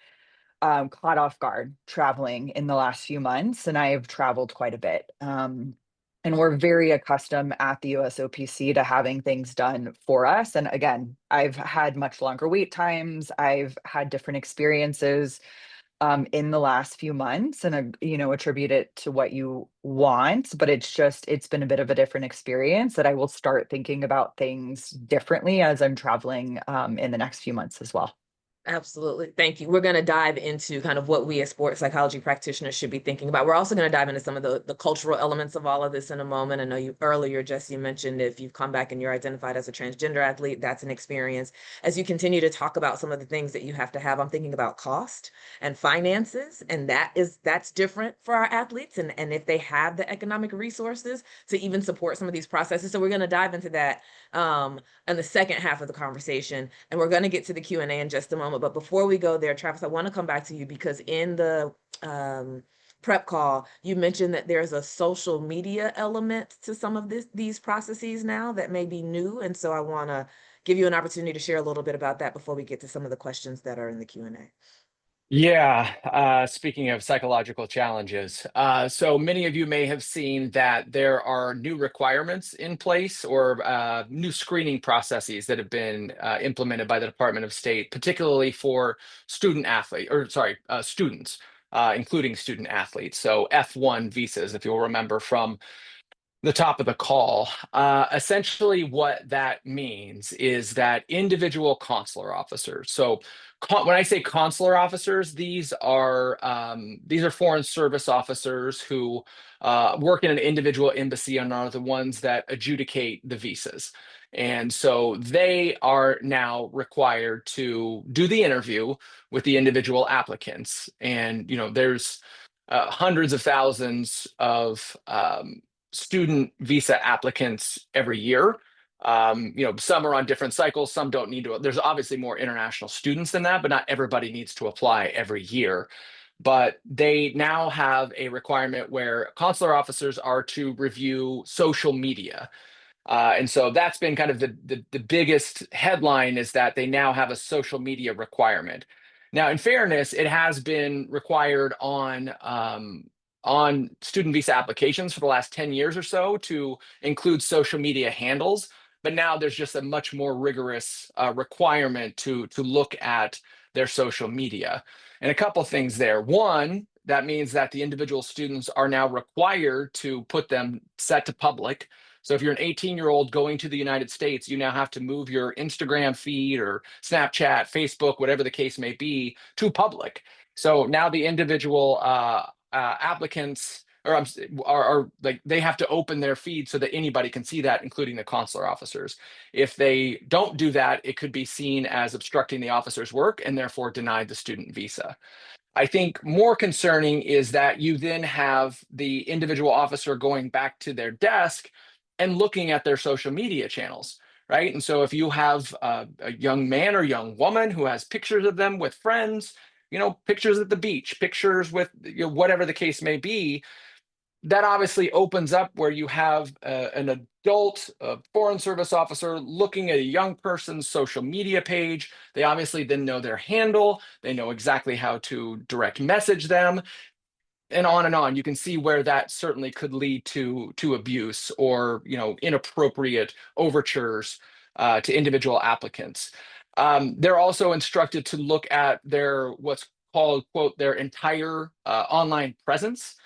caught off guard traveling in the last few months, and I've traveled quite a bit. And we're very accustomed at the USOPC to having things done for us. And again, I've had much longer wait times. I've had different experiences in the last few months, and attribute it to what you want. But it's been a bit of a different experience that I will start thinking about things differently as I'm traveling in the next few months as well. Absolutely. Thank you. We're going to dive into kind of what we as sports psychology practitioners should be thinking about. We're also going to dive into some of the cultural elements of all of this in a moment. I know you earlier, Jesse, you mentioned if you've come back and you're identified as a transgender athlete, that's an experience. As you continue to talk about some of the things that you have to have, I'm thinking about cost and finances, and that's different for our athletes, and if they have the economic resources to even support some of these processes. So we're going to dive into that in the second half of the conversation, and we're going to get to the Q&A in just a moment. But before we go there, Travis, I want to come back to you because in the prep call, you mentioned that there's a social media element to some of these processes now that may be new. And so I want to give you an opportunity to share a little bit about that before we get to some of the questions that are in the Q&A. Yeah, speaking of psychological challenges, so many of you may have seen that there are new requirements in place, or new screening processes that have been implemented by the Department of State, particularly for students, including student athletes. So F1 visas, if you'll remember from the top of the call. Essentially, what that means is that individual consular officers. So, when I say consular officers, these are foreign service officers who work in an individual embassy and are the ones that adjudicate the visas. And so they are now required to do the interview with the individual applicants. And there's hundreds of thousands of student visa applicants every year. Some are on different cycles, some don't need to. There's obviously more international students than that, but not everybody needs to apply every year. But they now have a requirement where consular officers are to review social media. And so that's been kind of the biggest headline, is that they now have a social media requirement. Now, in fairness, it has been required on student visa applications for the last 10 years or so to include social media handles. But now there's just a much more rigorous requirement to look at their social media. And a couple things there. One, that means that the individual students are now required to put them set to public. So if you're an 18-year-old going to the United States, you now have to move your Instagram feed or Snapchat, Facebook, whatever the case may be, to public. So now the individual applicants are like, they have to open their feed so that anybody can see that, including the consular officers. If they don't do that, it could be seen as obstructing the officer's work and therefore denied the student visa. I think more concerning is that you then have the individual officer going back to their desk and looking at their social media channels, right? And so if you have a young man or young woman who has pictures of them with friends, pictures at the beach, pictures with whatever the case may be, that obviously opens up where you have an adult foreign service officer looking at a young person's social media page. They obviously then know their handle. They know exactly how to direct message them, and on and on. You can see where that certainly could lead to abuse or inappropriate overtures to individual applicants. They're also instructed to look at their what's called, quote, their entire online presence.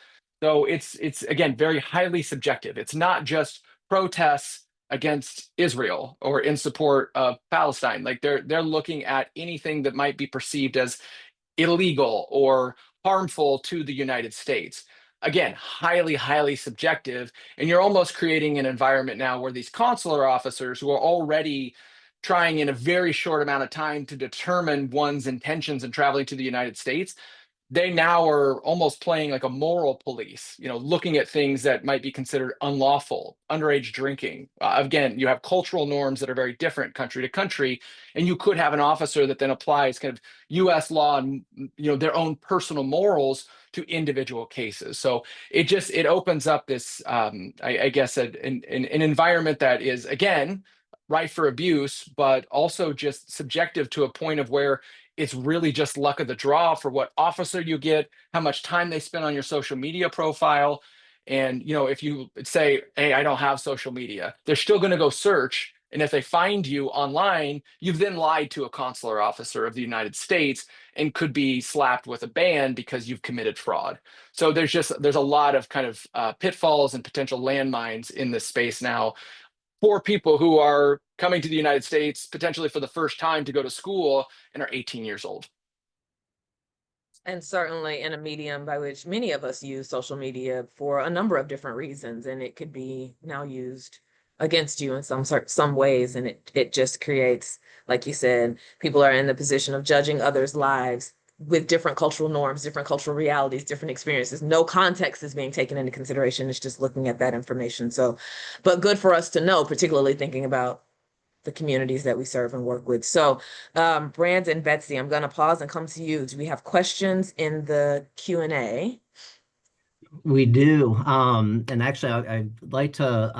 So it's again very highly subjective. It's not just protests against Israel or in support of Palestine. Like they're looking at anything that might be perceived as illegal or harmful to the United States. Again, highly, highly subjective. And you're almost creating an environment now where these consular officers, who are already trying in a very short amount of time to determine one's intentions in traveling to the United States, they now are almost playing like a moral police, looking at things that might be considered unlawful, underage drinking. Again, you have cultural norms that are very different country to country, and you could have an officer that then applies kind of U.S. law and their own personal morals to individual cases. So it opens up this, I guess, an environment that is, again, rife for abuse, but also just subjective to a point of where it's really just luck of the draw for what officer you get, how much time they spend on your social media profile. And, if you say, hey, I don't have social media, they're still going to go search. And if they find you online, you've then lied to a consular officer of the United States and could be slapped with a ban because you've committed fraud. So there's a lot of kind of pitfalls and potential landmines in this space now for people who are coming to the United States potentially for the first time to go to school and are 18 years old. And certainly in a medium by which many of us use social media for a number of different reasons, and it could be now used against you in some ways, and it just creates, like you said, people are in the position of judging others' lives with different cultural norms, different cultural realities, different experiences. No context is being taken into consideration. It's just looking at that information. So, but good for us to know, particularly thinking about the communities that we serve and work with. So, Brandon, Betsy, I'm going to pause and come to you. Do we have questions in the Q&A? We do. And actually, I'd like to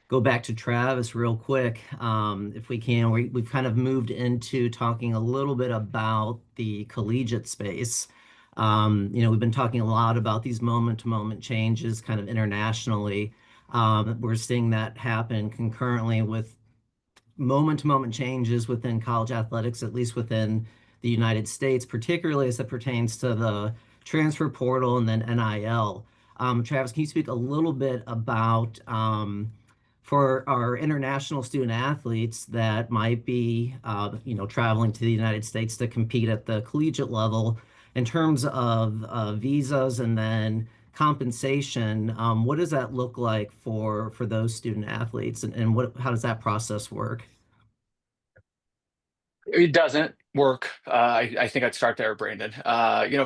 go back to Travis real quick, if we can. We've kind of moved into talking a little bit about the collegiate space. We've been talking a lot about these moment-to-moment changes kind of internationally. We're seeing that happen concurrently with moment-to-moment changes within college athletics, at least within the United States, particularly as it pertains to the transfer portal and then NIL. Travis, can you speak a little bit about for our international student athletes that might be, traveling to the United States to compete at the collegiate level in terms of visas and then compensation? What does that look like for those student athletes, and how does that process work? It doesn't work. I think I'd start there, Brandon.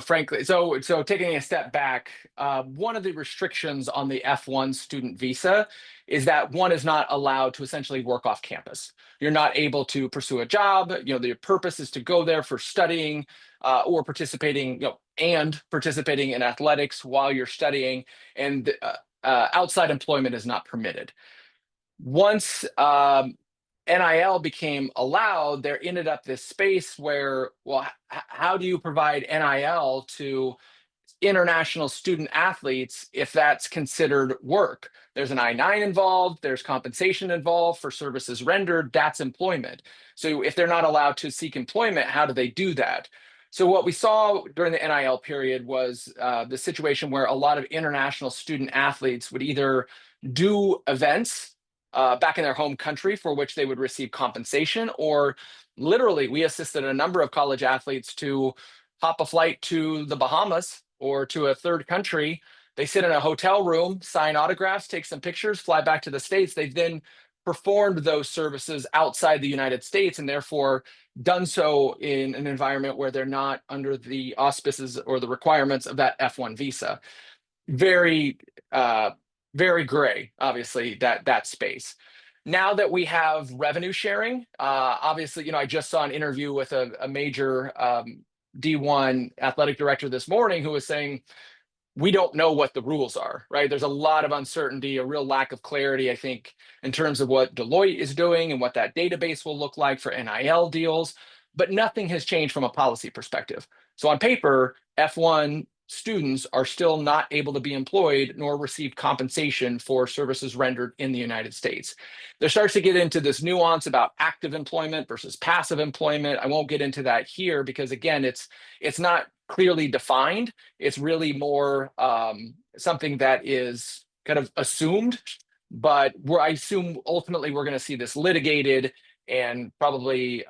Frankly, so taking a step back, one of the restrictions on the F1 student visa is that one is not allowed to essentially work off campus. You're not able to pursue a job. The purpose is to go there for studying or participating, and participating in athletics while you're studying, and outside employment is not permitted. Once NIL became allowed, there ended up this space where, well, how do you provide NIL to international student athletes if that's considered work? There's an I-9 involved, there's compensation involved for services rendered, that's employment. So if they're not allowed to seek employment, how do they do that? So what we saw during the NIL period was the situation where a lot of international student athletes would either do events back in their home country for which they would receive compensation, or literally we assisted a number of college athletes to hop a flight to the Bahamas or to a third country. They sit in a hotel room, sign autographs, take some pictures, fly back to the States. They've then performed those services outside the United States and therefore done so in an environment where they're not under the auspices or the requirements of that F1 visa. Very very gray, obviously, that space. Now that we have revenue sharing, obviously, I just saw an interview with a major D1 athletic director this morning who was saying, we don't know what the rules are, right? There's a lot of uncertainty, a real lack of clarity, I think, in terms of what Deloitte is doing and what that database will look like for NIL deals, but nothing has changed from a policy perspective. So on paper, F1 students are still not able to be employed nor receive compensation for services rendered in the United States. There starts to get into this nuance about active employment versus passive employment. I won't get into that here because, again, it's not clearly defined. It's really more something that is kind of assumed, but I assume ultimately we're going to see this litigated and probably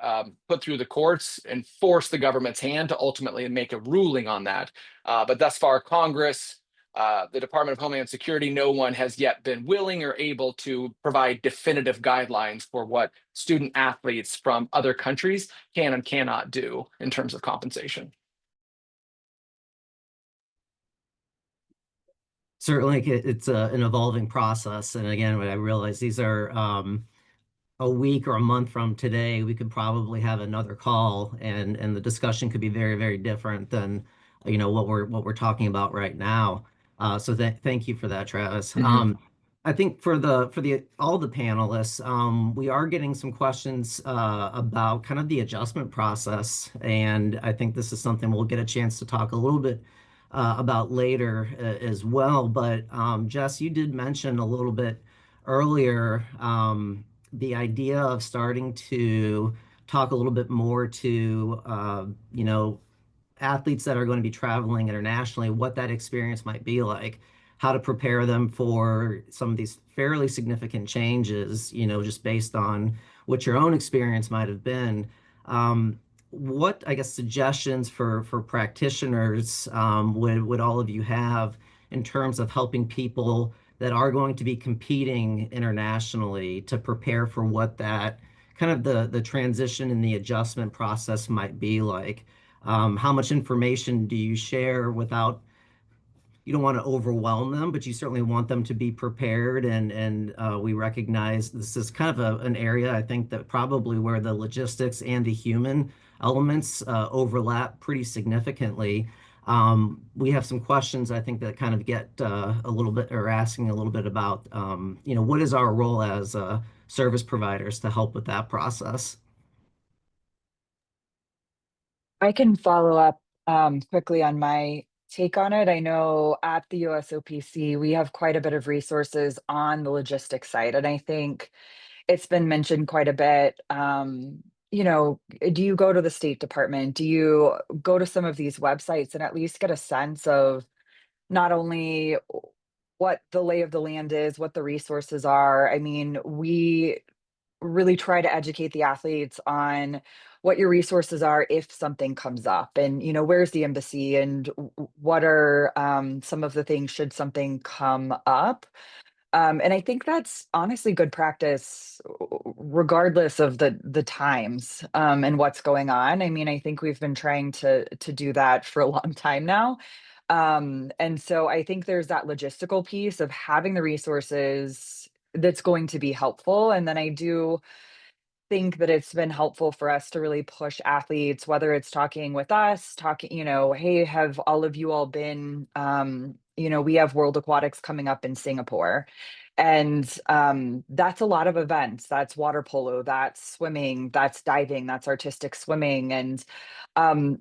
put through the courts and force the government's hand to ultimately make a ruling on that. But thus far, Congress, the Department of Homeland Security, no one has yet been willing or able to provide definitive guidelines for what student athletes from other countries can and cannot do in terms of compensation. Certainly, it's an evolving process. And again, I realize these are a week or a month from today, we could probably have another call and the discussion could be very, very different than, what we're talking about right now. So thank you for that, Travis. I think for all the panelists, we are getting some questions about kind of the adjustment process. And I think this is something we'll get a chance to talk a little bit about later as well. But Jess, you did mention a little bit earlier the idea of starting to talk a little bit more to, athletes that are going to be traveling internationally, what that experience might be like, how to prepare them for some of these fairly significant changes, just based on what your own experience might have been. What, I guess, suggestions for practitioners would all of you have in terms of helping people that are going to be competing internationally to prepare for what that kind of the transition and the adjustment process might be like? How much information do you share without, you don't want to overwhelm them, but you certainly want them to be prepared. And we recognize this is kind of an area, I think, that probably where the logistics and the human elements overlap pretty significantly. We have some questions, I think, that kind of get a little bit, or asking a little bit about, what is our role as service providers to help with that process? I can follow up quickly on my take on it. I know at the USOPC, we have quite a bit of resources on the logistics side. And I think it's been mentioned quite a bit. Do you go to the State Department? Do you go to some of these websites and at least get a sense of not only what the lay of the land is, what the resources are. I mean, we really try to educate the athletes on what your resources are if something comes up, and where's the embassy, and what are some of the things should something come up. And I think that's honestly good practice, regardless of the times and what's going on. I mean, I think we've been trying to do that for a long time now. And so I think there's that logistical piece of having the resources that's going to be helpful. And then I do think that it's been helpful for us to really push athletes, whether it's talking with us, talking, hey, have all of you all been, we have World Aquatics coming up in Singapore. And that's a lot of events. That's water polo, that's swimming, that's diving, that's artistic swimming. And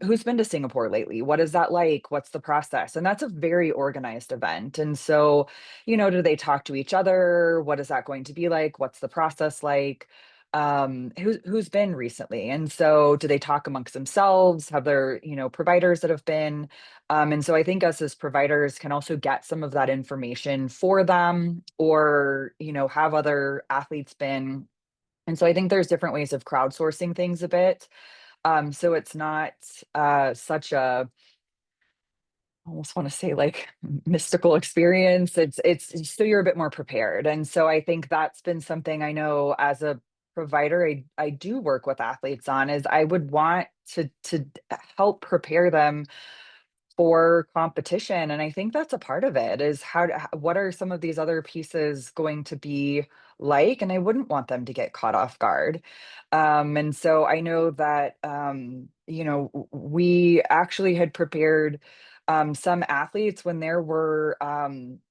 who's been to Singapore lately? What is that like? What's the process? And that's a very organized event. And so, do they talk to each other? What is that going to be like? What's the process like? Who's been recently? And so do they talk amongst themselves? Have there, providers that have been? And so I think us as providers can also get some of that information for them, or, have other athletes been? And so I think there's different ways of crowdsourcing things a bit. So it's not such a, I almost want to say, like, mystical experience. It's so you're a bit more prepared. And so I think that's been something I know as a provider, I do work with athletes on, is I would want to help prepare them for competition. And I think that's a part of it, is what are some of these other pieces going to be like? And I wouldn't want them to get caught off guard. And so I know that, we actually had prepared some athletes when there were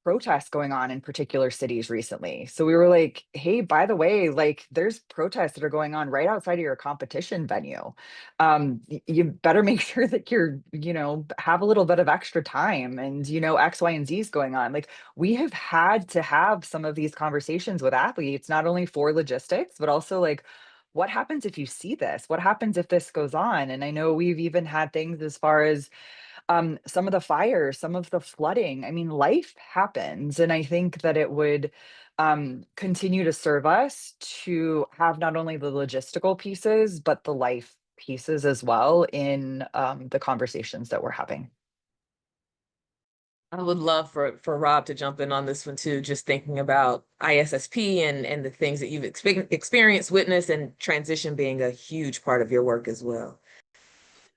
protests going on in particular cities recently. So we were like, hey, by the way, like, there's protests that are going on right outside of your competition venue. You better make sure that you're, have a little bit of extra time, and, X, Y, and Z is going on. Like, we have had to have some of these conversations with athletes, not only for logistics, but also like, what happens if you see this? What happens if this goes on? And I know we've even had things as far as some of the fires, some of the flooding. I mean, life happens. And I think that it would continue to serve us to have not only the logistical pieces, but the life pieces as well in the conversations that we're having. I would love for Rob to jump in on this one too, just thinking about ISSP and the things that you've experienced, witnessed, and transition being a huge part of your work as well.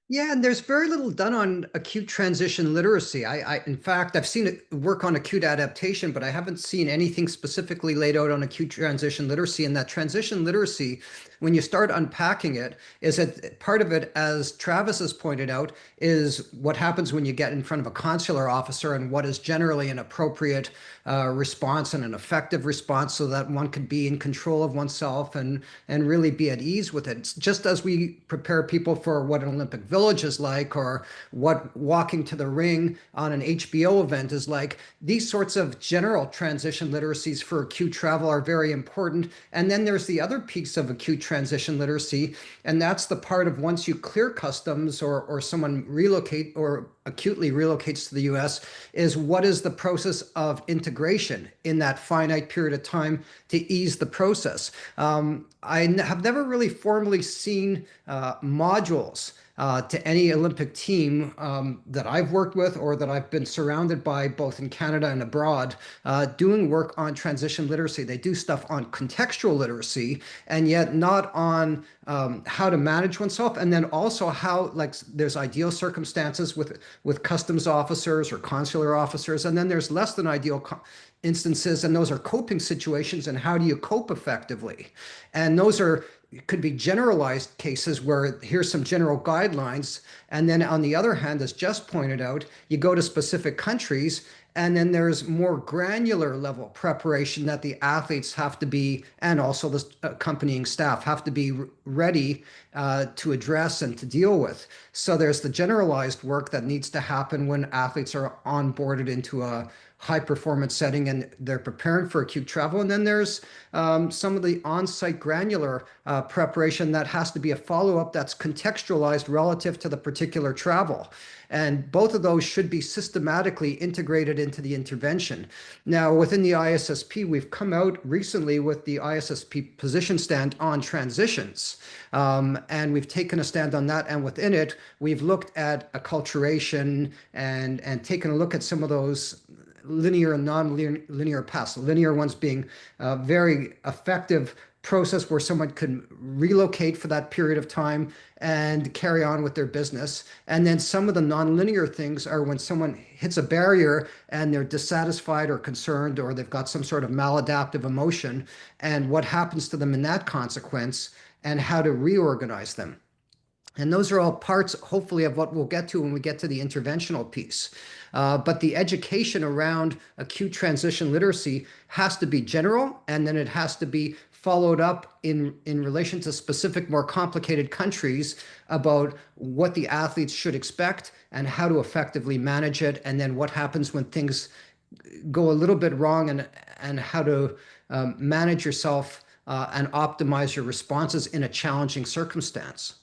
Yeah, and there's very little done on acute transition literacy. In fact, I've seen it work on acute adaptation, but I haven't seen anything specifically laid out on acute transition literacy. And that transition literacy, when you start unpacking it, is that part of it, as Travis has pointed out, is what happens when you get in front of a consular officer and what is generally an appropriate response and an effective response, so that one could be in control of oneself and really be at ease with it. It's just as we prepare people for what an Olympic Village is like, or what walking to the ring on an HBO event is like, these sorts of general transition literacies for acute travel are very important. And then there's the other piece of acute transition literacy, and that's the part of once you clear customs, or someone relocate or acutely relocates to the US, is what is the process of integration in that finite period of time to ease the process. I have never really formally seen modules to any Olympic team that I've worked with, or that I've been surrounded by both in Canada and abroad, doing work on transition literacy. They do stuff on contextual literacy, and yet not on how to manage oneself. And then also how, like, there's ideal circumstances with customs officers or consular officers, and then there's less than ideal instances, and those are coping situations, and how do you cope effectively? And those could be generalized cases where here's some general guidelines, and then on the other hand, as Jess pointed out, you go to specific countries, and then there's more granular level preparation that the athletes have to be, and also the accompanying staff have to be ready to address and to deal with. So there's the generalized work that needs to happen when athletes are onboarded into a high performance setting and they're preparing for acute travel. And then there's some of the on-site granular preparation, that has to be a follow-up that's contextualized relative to the particular travel. And both of those should be systematically integrated into the intervention. Now, within the ISSP, we've come out recently with the ISSP position stand on transitions. And we've taken a stand on that. And within it, we've looked at acculturation and taken a look at some of those linear and non-linear paths. Linear ones being a very effective process where someone can relocate for that period of time and carry on with their business. And then some of the non-linear things are when someone hits a barrier and they're dissatisfied or concerned, or they've got some sort of maladaptive emotion, and what happens to them in that consequence and how to reorganize them. And those are all parts, hopefully, of what we'll get to when we get to the interventional piece. But the education around acute transition literacy has to be general, and then it has to be followed up in relation to specific, more complicated countries about what the athletes should expect and how to effectively manage it, and then what happens when things go a little bit wrong, and how to manage yourself and optimize your responses in a challenging circumstance.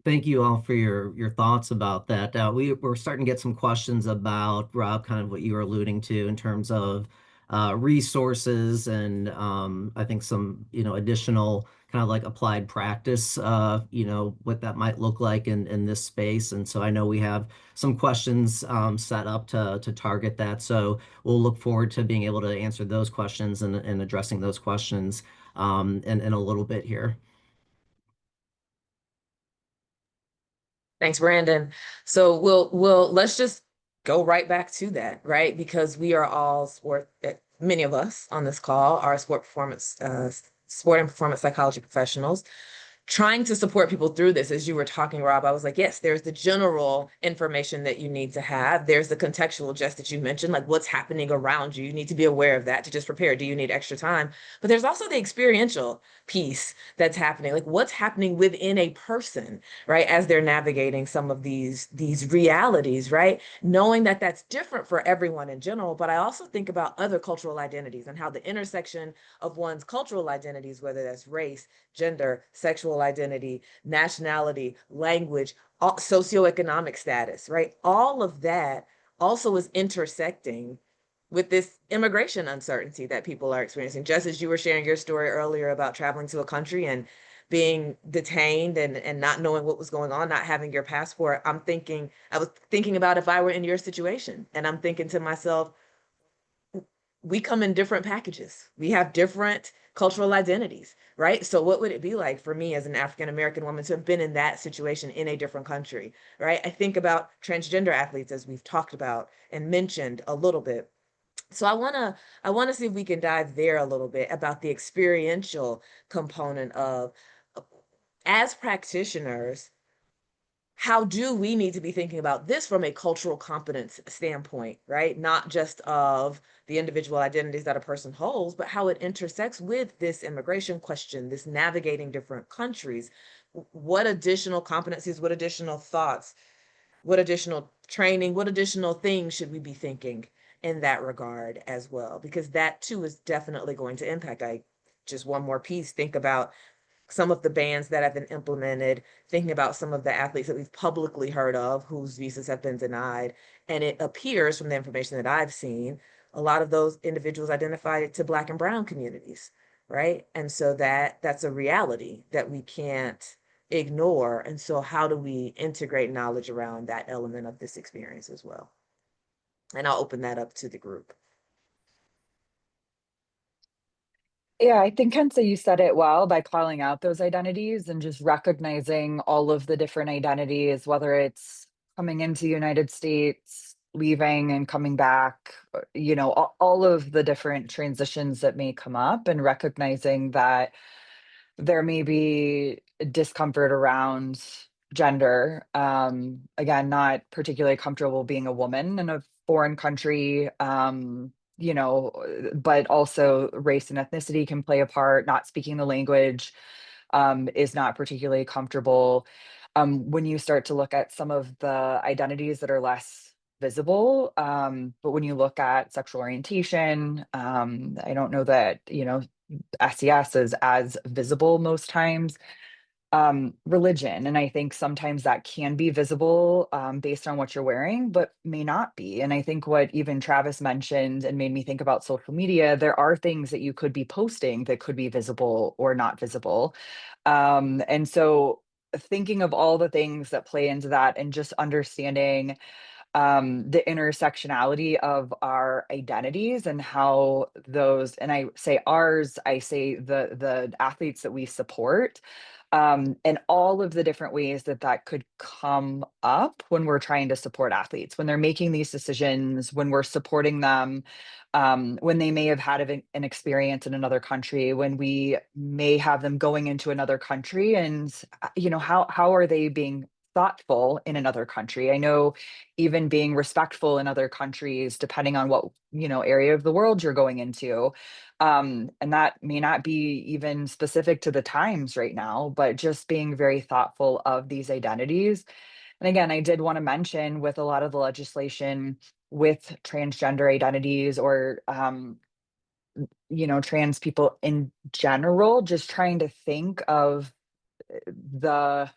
Thank you all for your thoughts about that. We're starting to get some questions about, Rob, kind of what you were alluding to in terms of resources and I think some, additional kind of like applied practice, what that might look like in this space. And so I know we have some questions set up to target that. So we'll look forward to being able to answer those questions and addressing those questions in a little bit here. Thanks, Brandon. So let's just go right back to that, right? Because we are all many of us on this call are sport and performance psychology professionals, trying to support people through this. As you were talking, Rob, I was like, yes, there's the general information that you need to have. There's the contextual, just that you mentioned, like what's happening around you. You need to be aware of that to just prepare. Do you need extra time? But there's also the experiential piece that's happening, like what's happening within a person, right? As they're navigating some of these realities, right? Knowing that that's different for everyone in general, but I also think about other cultural identities and how the intersection of one's cultural identities, whether that's race, gender, sexual identity, nationality, language, socioeconomic status, right? All of that also is intersecting with this immigration uncertainty that people are experiencing. Just as you were sharing your story earlier about traveling to a country and being detained and not knowing what was going on, not having your passport, I was thinking about if I were in your situation, and I'm thinking to myself, we come in different packages. We have different cultural identities, right? So what would it be like for me as an African-American woman to have been in that situation in a different country, right? I think about transgender athletes, as we've talked about and mentioned a little bit. So I wanna see if we can dive there a little bit about the experiential component of, as practitioners, how do we need to be thinking about this from a cultural competence standpoint, right? Not just of the individual identities that a person holds, but how it intersects with this immigration question, this navigating different countries. What additional competencies, what additional thoughts, what additional training, what additional things should we be thinking in that regard as well? Because that too is definitely going to impact. Just one more piece, think about some of the bans that have been implemented, thinking about some of the athletes that we've publicly heard of whose visas have been denied. And it appears from the information that I've seen, a lot of those individuals identified to Black and Brown communities, right? And so that's a reality that we can't ignore. And so how do we integrate knowledge around that element of this experience as well? And I'll open that up to the group. Yeah, I think, Kenza, you said it well by calling out those identities and just recognizing all of the different identities, whether it's coming into the United States, leaving and coming back, all of the different transitions that may come up, and recognizing that there may be discomfort around gender. Again, not particularly comfortable being a woman in a foreign country, but also race and ethnicity can play a part. Not speaking the language is not particularly comfortable. When you start to look at some of the identities that are less visible. But when you look at sexual orientation, I don't know that, SES is as visible most times. Religion, and I think sometimes that can be visible based on what you're wearing, but may not be. And I think what even Travis mentioned and made me think about social media, there are things that you could be posting that could be visible or not visible. And so thinking of all the things that play into that and just understanding the intersectionality of our identities and how those, and I say ours, I say the athletes that we support, and all of the different ways that that could come up when we're trying to support athletes, when they're making these decisions, when we're supporting them, when they may have had an experience in another country, when we may have them going into another country, and how are they being thoughtful in another country? I know even being respectful in other countries, depending on what, area of the world you're going into. And that may not be even specific to the times right now, but just being very thoughtful of these identities. And again, I did want to mention with a lot of the legislation with transgender identities or, trans people in general, just trying to think of the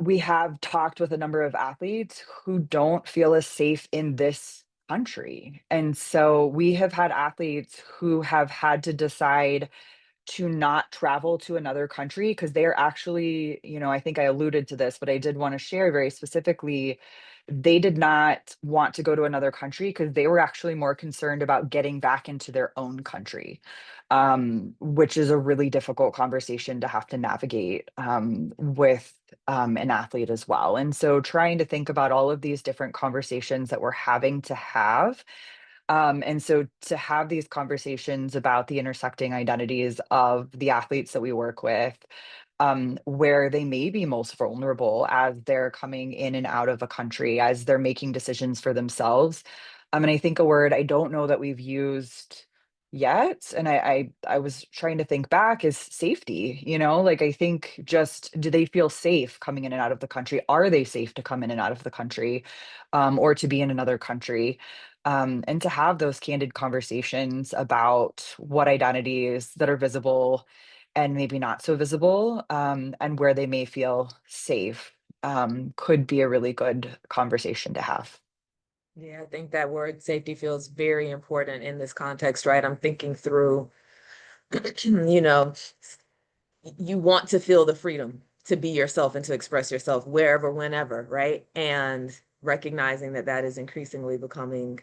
we have talked with a number of athletes who don't feel as safe in this country. And so we have had athletes who have had to decide to not travel to another country because they're actually, I think I alluded to this, but I did want to share very specifically, they did not want to go to another country because they were actually more concerned about getting back into their own country, which is a really difficult conversation to have to navigate with an athlete as well. And so trying to think about all of these different conversations that we're having to have, and so to have these conversations about the intersecting identities of the athletes that we work with, where they may be most vulnerable as they're coming in and out of a country, as they're making decisions for themselves. And I think a word I don't know that we've used yet, and I was trying to think back, is safety. Like I think just do they feel safe coming in and out of the country? Are they safe to come in and out of the country, or to be in another country? And to have those candid conversations about what identities that are visible and maybe not so visible, and where they may feel safe, could be a really good conversation to have. Yeah, I think that word safety feels very important in this context, right? I'm thinking through, you know, you want to feel the freedom to be yourself and to express yourself wherever, whenever, right? And recognizing that that is increasingly becoming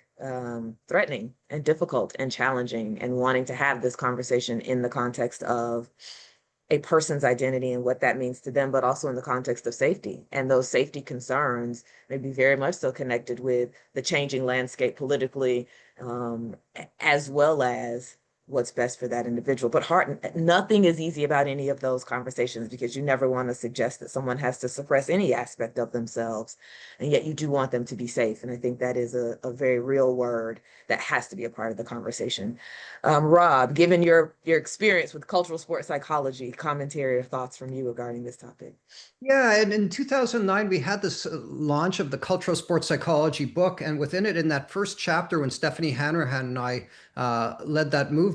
threatening and difficult and challenging, and wanting to have this conversation in the context of a person's identity and what that means to them, but also in the context of safety. And those safety concerns may be very much so connected with the changing landscape politically, as well as what's best for that individual. But nothing is easy about any of those conversations, because you never want to suggest that someone has to suppress any aspect of themselves, and yet you do want them to be safe. And I think that is a very real word that has to be a part of the conversation. Rob, given your experience with cultural sports psychology, commentary or thoughts from you regarding this topic? Yeah, and in 2009, we had this launch of the Cultural Sports Psychology book. And within it, in that first chapter, when Stephanie Hanrahan and I led that movement,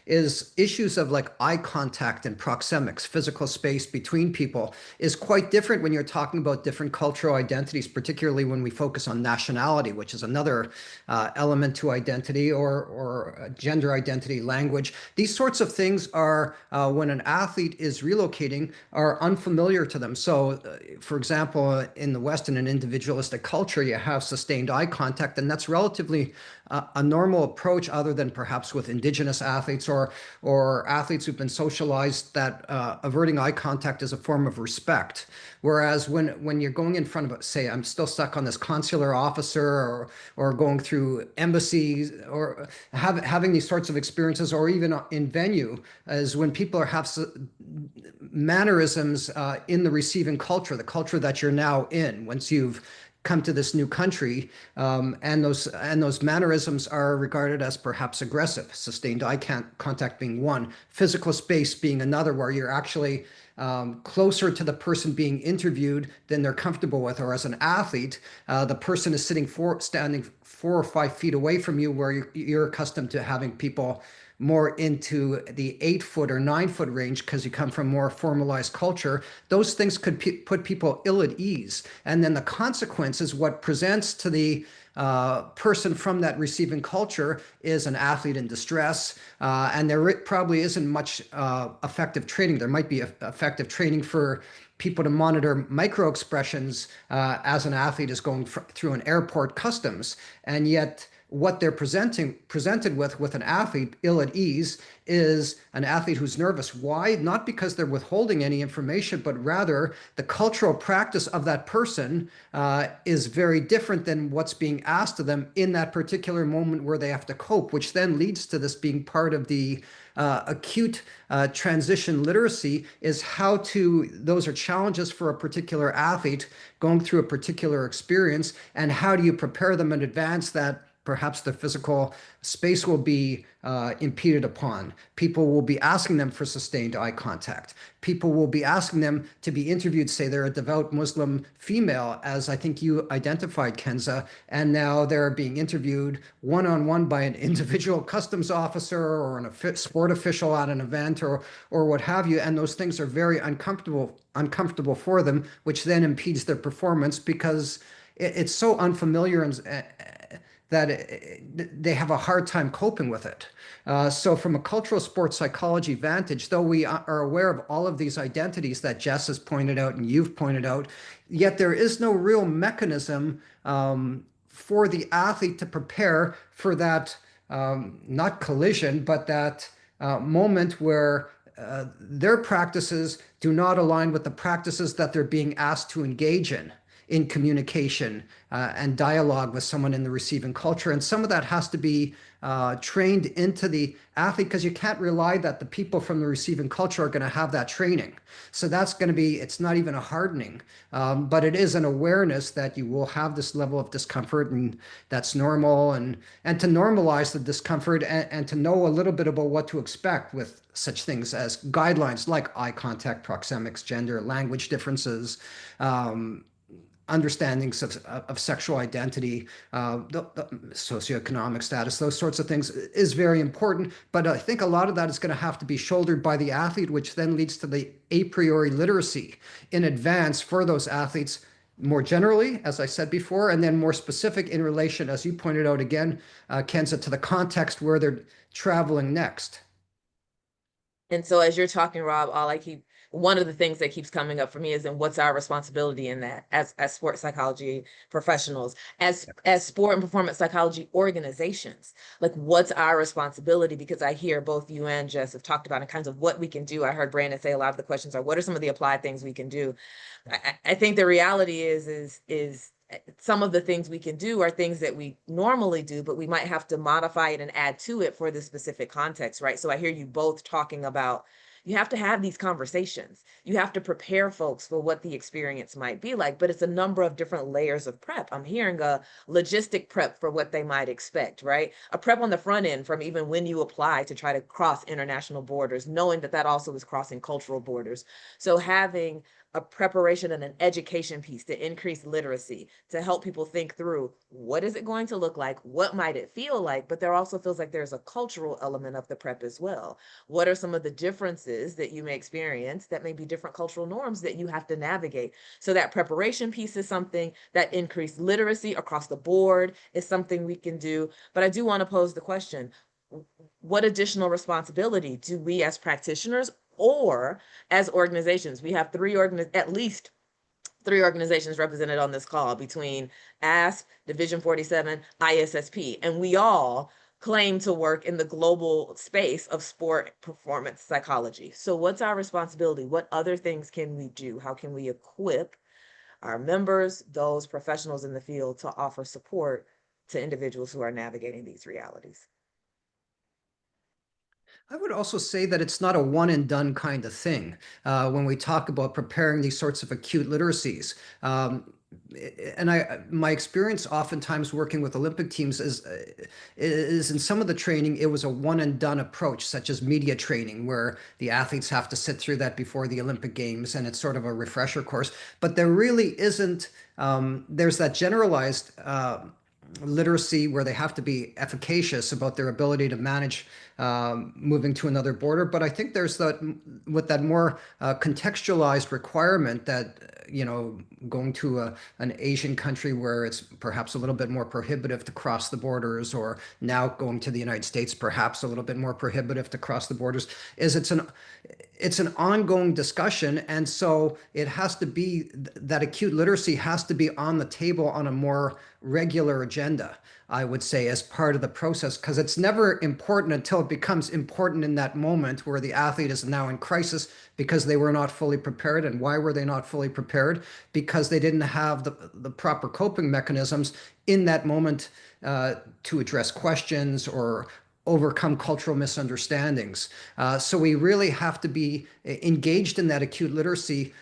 is issues of like eye contact and proxemics, physical space between people, is quite different when you're talking about different cultural identities, particularly when we focus on nationality, which is another element to identity, or gender identity, language. These sorts of things are, when an athlete is relocating, are unfamiliar to them. So, for example, in the West, in an individualistic culture, you have sustained eye contact, and that's relatively a normal approach, other than perhaps with indigenous athletes or athletes who've been socialized that averting eye contact is a form of respect. Whereas when you're going in front of, say, I'm still stuck on this consular officer, or going through embassies, or having these sorts of experiences, or even in venue, is when people have mannerisms in the receiving culture, the culture that you're now in, once you've come to this new country, and those mannerisms are regarded as perhaps aggressive. Sustained eye contact being one, physical space being another, where you're actually closer to the person being interviewed than they're comfortable with. Or as an athlete, the person is standing 4 or 5 feet away from you, where you're accustomed to having people more into the 8-foot or 9-foot range because you come from more formalized culture. Those things could put people ill at ease. And then the consequence is what presents to the person from that receiving culture is an athlete in distress, and there probably isn't much effective training. There might be effective training for people to monitor micro expressions as an athlete is going through an airport customs, and yet what they're presented with an athlete ill at ease is an athlete who's nervous. Why? Not because they're withholding any information, but rather the cultural practice of that person is very different than what's being asked of them in that particular moment where they have to cope, which then leads to this being part of the acute transition literacy. Is how to, those are challenges for a particular athlete going through a particular experience, and how do you prepare them in advance that perhaps the physical space will be impeded upon. People will be asking them for sustained eye contact. People will be asking them to be interviewed, say they're a devout Muslim female, as I think you identified, Kenza, and now they're being interviewed one-on-one by an individual customs officer or a sport official at an event or what have you, and those things are very uncomfortable for them, which then impedes their performance because it's so unfamiliar and that they have a hard time coping with it. So from a cultural sports psychology vantage, though we are aware of all of these identities that Jess has pointed out and you've pointed out, yet there is no real mechanism for the athlete to prepare for that, not collision, but that moment where their practices do not align with the practices that they're being asked to engage in communication and dialogue with someone in the receiving culture. And some of that has to be trained into the athlete, because you can't rely that the people from the receiving culture are going to have that training. So that's going to be, it's not even a hardening, but it is an awareness that you will have this level of discomfort, and that's normal, and to normalize the discomfort and to know a little bit about what to expect with such things as guidelines like eye contact, proxemics, gender, language differences, understandings of sexual identity, the socioeconomic status, those sorts of things is very important. But I think a lot of that is going to have to be shouldered by the athlete, which then leads to the a priori literacy in advance for those athletes more generally, as I said before, and then more specific in relation, as you pointed out again, Kenza, to the context where they're traveling next. And so as you're talking, Rob, one of the things that keeps coming up for me is, and what's our responsibility in that as sports psychology professionals, as sport and performance psychology organizations, like what's our responsibility? Because I hear both you and Jess have talked about in kinds of what we can do. I heard Brandon say a lot of the questions are, what are some of the applied things we can do? I think the reality is some of the things we can do are things that we normally do, but we might have to modify it and add to it for the specific context, right? So I hear you both talking about, you have to have these conversations. You have to prepare folks for what the experience might be like, but it's a number of different layers of prep. I'm hearing a logistic prep for what they might expect, right? A prep on the front end from even when you apply to try to cross international borders, knowing that that also is crossing cultural borders. So having a preparation and an education piece to increase literacy, to help people think through, what is it going to look like? What might it feel like? But there also feels like there's a cultural element of the prep as well. What are some of the differences that you may experience that may be different cultural norms that you have to navigate? So that preparation piece is something, that increased literacy across the board is something we can do. But I do want to pose the question, what additional responsibility do we as practitioners or as organizations? We have at least three organizations represented on this call, between AASP, Division 47, ISSP, and we all claim to work in the global space of sport performance psychology. So what's our responsibility? What other things can we do? How can we equip our members, those professionals in the field, to offer support to individuals who are navigating these realities? I would also say that it's not a one and done kind of thing when we talk about preparing these sorts of acute literacies. my experience oftentimes working with Olympic teams is in some of the training, it was a one and done approach, such as media training, where the athletes have to sit through that before the Olympic Games, and it's sort of a refresher course. But there really isn't, there's that generalized literacy where they have to be efficacious about their ability to manage moving to another border. But I think there's that with that more contextualized requirement that, going to an Asian country where it's perhaps a little bit more prohibitive to cross the borders, or now going to the United States, perhaps a little bit more prohibitive to cross the borders, is it's an ongoing discussion. And so it has to be that acute literacy has to be on the table on a more regular agenda, I would say, as part of the process, because it's never important until it becomes important in that moment where the athlete is now in crisis because they were not fully prepared. And why were they not fully prepared? Because they didn't have the proper coping mechanisms in that moment to address questions or overcome cultural misunderstandings. So we really have to be engaged in that acute literacy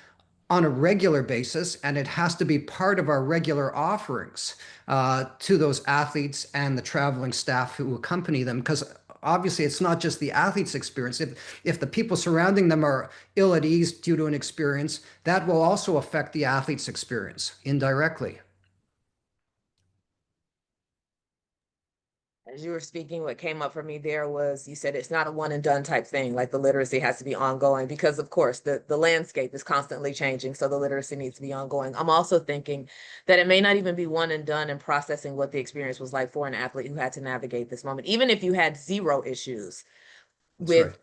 on a regular basis, and it has to be part of our regular offerings to those athletes and the traveling staff who accompany them. Because obviously, it's not just the athlete's experience. If the people surrounding them are ill at ease due to an experience, that will also affect the athlete's experience indirectly. As you were speaking, what came up for me there was you said it's not a one and done type thing, like the literacy has to be ongoing because, of course, the landscape is constantly changing. So the literacy needs to be ongoing. I'm also thinking that it may not even be one and done in processing what the experience was like for an athlete who had to navigate this moment. Even if you had zero issues with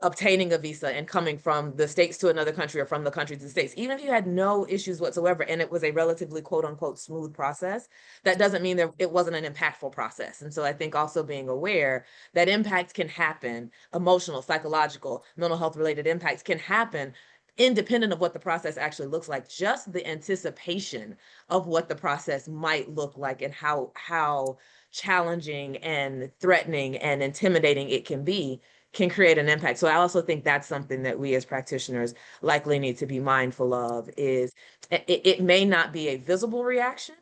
obtaining a visa and coming from the States to another country or from the country to the States, even if you had no issues whatsoever and it was a relatively quote unquote smooth process, that doesn't mean that it wasn't an impactful process. And so I think also being aware that impact can happen, emotional, psychological, mental health related impacts can happen independent of what the process actually looks like. Just the anticipation of what the process might look like and how challenging and threatening and intimidating it can be can create an impact. So I also think that's something that we as practitioners likely need to be mindful of is it may not be a visible reaction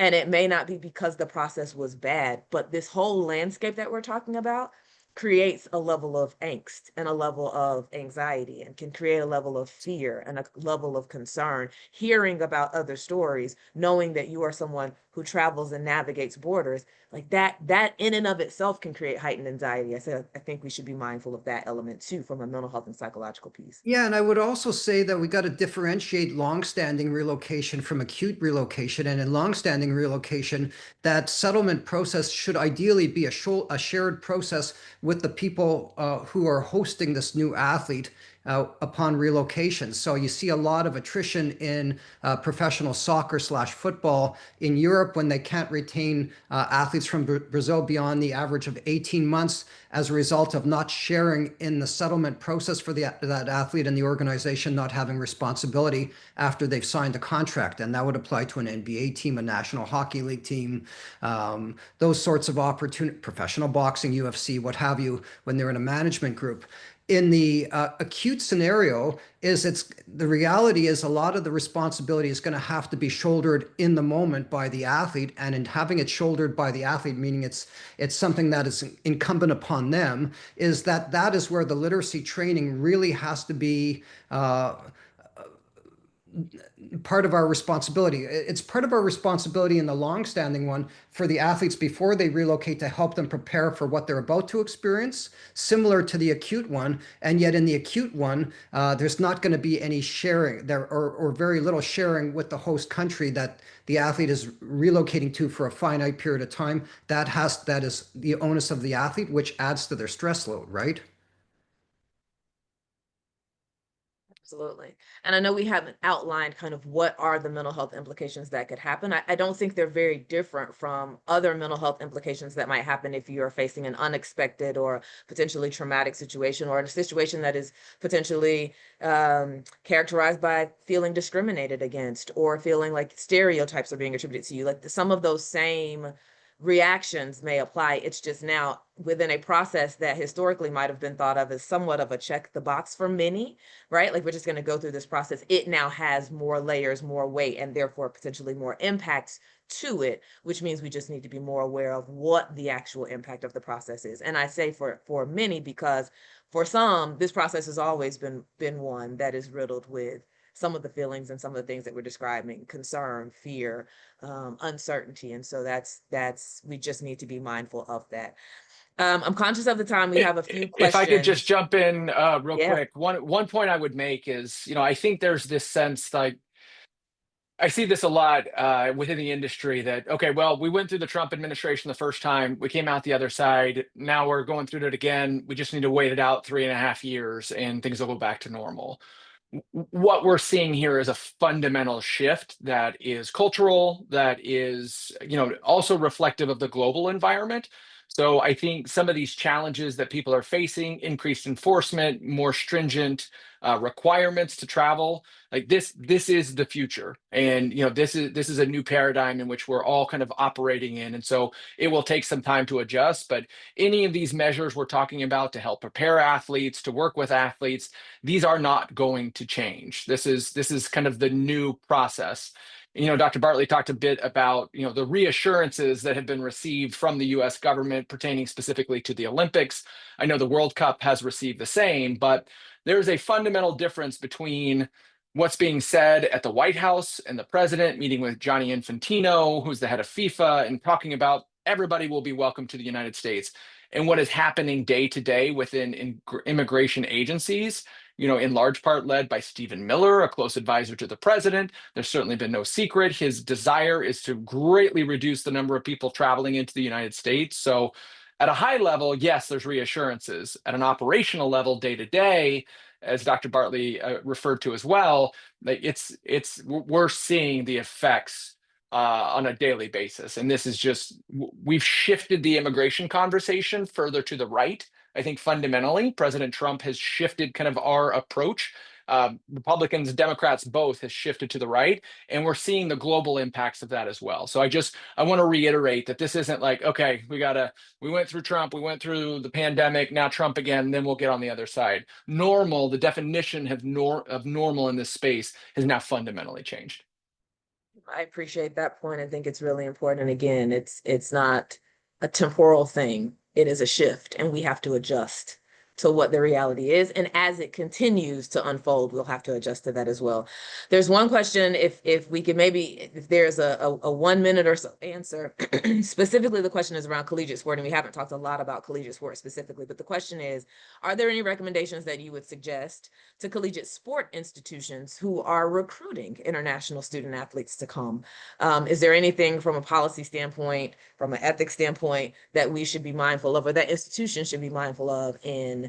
and it may not be because the process was bad, but this whole landscape that we're talking about creates a level of angst and a level of anxiety and can create a level of fear and a level of concern. Hearing about other stories, knowing that you are someone who travels and navigates borders, like that in and of itself can create heightened anxiety. I think we should be mindful of that element too from a mental health and psychological piece. Yeah, and I would also say that we got to differentiate longstanding relocation from acute relocation. And in longstanding relocation, that settlement process should ideally be a shared process with the people who are hosting this new athlete upon relocation. So you see a lot of attrition in professional soccer / football in Europe when they can't retain athletes from Brazil beyond the average of 18 months as a result of not sharing in the settlement process for that athlete and the organization not having responsibility after they've signed a contract. And that would apply to an NBA team, a National Hockey League team, those sorts of opportunity, professional boxing, UFC, what have you, when they're in a management group. In the acute scenario, the reality is a lot of the responsibility is going to have to be shouldered in the moment by the athlete, and in having it shouldered by the athlete, meaning it's something that is incumbent upon them, is that is where the literacy training really has to be part of our responsibility. It's part of our responsibility in the long-standing one for the athletes before they relocate to help them prepare for what they're about to experience, similar to the acute one. And yet in the acute one, there's not going to be any sharing there or very little sharing with the host country that the athlete is relocating to for a finite period of time. That is the onus of the athlete, which adds to their stress load, right? Absolutely. And I know we haven't outlined kind of what are the mental health implications that could happen. I don't think they're very different from other mental health implications that might happen if you are facing an unexpected or potentially traumatic situation, or a situation that is potentially characterized by feeling discriminated against or feeling like stereotypes are being attributed to you. Like some of those same reactions may apply. It's just now within a process that historically might have been thought of as somewhat of a check the box for many, right? Like we're just going to go through this process. It now has more layers, more weight, and therefore potentially more impacts to it, which means we just need to be more aware of what the actual impact of the process is. And I say for many because for some, this process has always been one that is riddled with some of the feelings and some of the things that we're describing: concern, fear, uncertainty. And so we just need to be mindful of that. I'm conscious of the time. We have a few questions. If I could just jump in real Yeah. quick. One point I would make is, I think there's this sense, like, I see this a lot within the industry that, okay, well, we went through the Trump administration the first time, we came out the other side, now we're going through it again, we just need to wait it out 3.5 years and things will go back to normal. What we're seeing here is a fundamental shift that is cultural, that is, also reflective of the global environment. So I think some of these challenges that people are facing, increased enforcement, more stringent requirements to travel, like this is the future. And this is a new paradigm in which we're all kind of operating in. And so it will take some time to adjust. But any of these measures we're talking about to help prepare athletes, to work with athletes, these are not going to change. This is kind of the new process. Dr. Bartley talked a bit about, the reassurances that have been received from the US government pertaining specifically to the Olympics. I know the World Cup has received the same, but there's a fundamental difference between what's being said at the White House and the president meeting with Gianni Infantino, who's the head of FIFA, and talking about everybody will be welcome to the United States, and what is happening day to day within immigration agencies, in large part led by Stephen Miller, a close advisor to the president. There's certainly been no secret. His desire is to greatly reduce the number of people traveling into the United States. So at a high level, yes, there's reassurances. At an operational level, day to day, as Dr. Bartley referred to as well, like we're seeing the effects on a daily basis. And this is just, we've shifted the immigration conversation further to the right. I think fundamentally, President Trump has shifted kind of our approach. Republicans, Democrats, both has shifted to the right, and we're seeing the global impacts of that as well. So I want to reiterate that this isn't like, okay, we went through Trump, we went through the pandemic, now Trump again, then we'll get on the other side. Normal, the definition of normal in this space has now fundamentally changed. I appreciate that point. I think it's really important. And again, it's not a temporal thing. It is a shift, and we have to adjust to what the reality is. And as it continues to unfold, we'll have to adjust to that as well. There's one question, if we could maybe, if there's a 1 minute or so answer, specifically the question is around collegiate sport, and we haven't talked a lot about collegiate sport specifically, but the question is, are there any recommendations that you would suggest to collegiate sport institutions who are recruiting international student athletes to come? Is there anything from a policy standpoint, from an ethics standpoint, that we should be mindful of, or that institutions should be mindful of in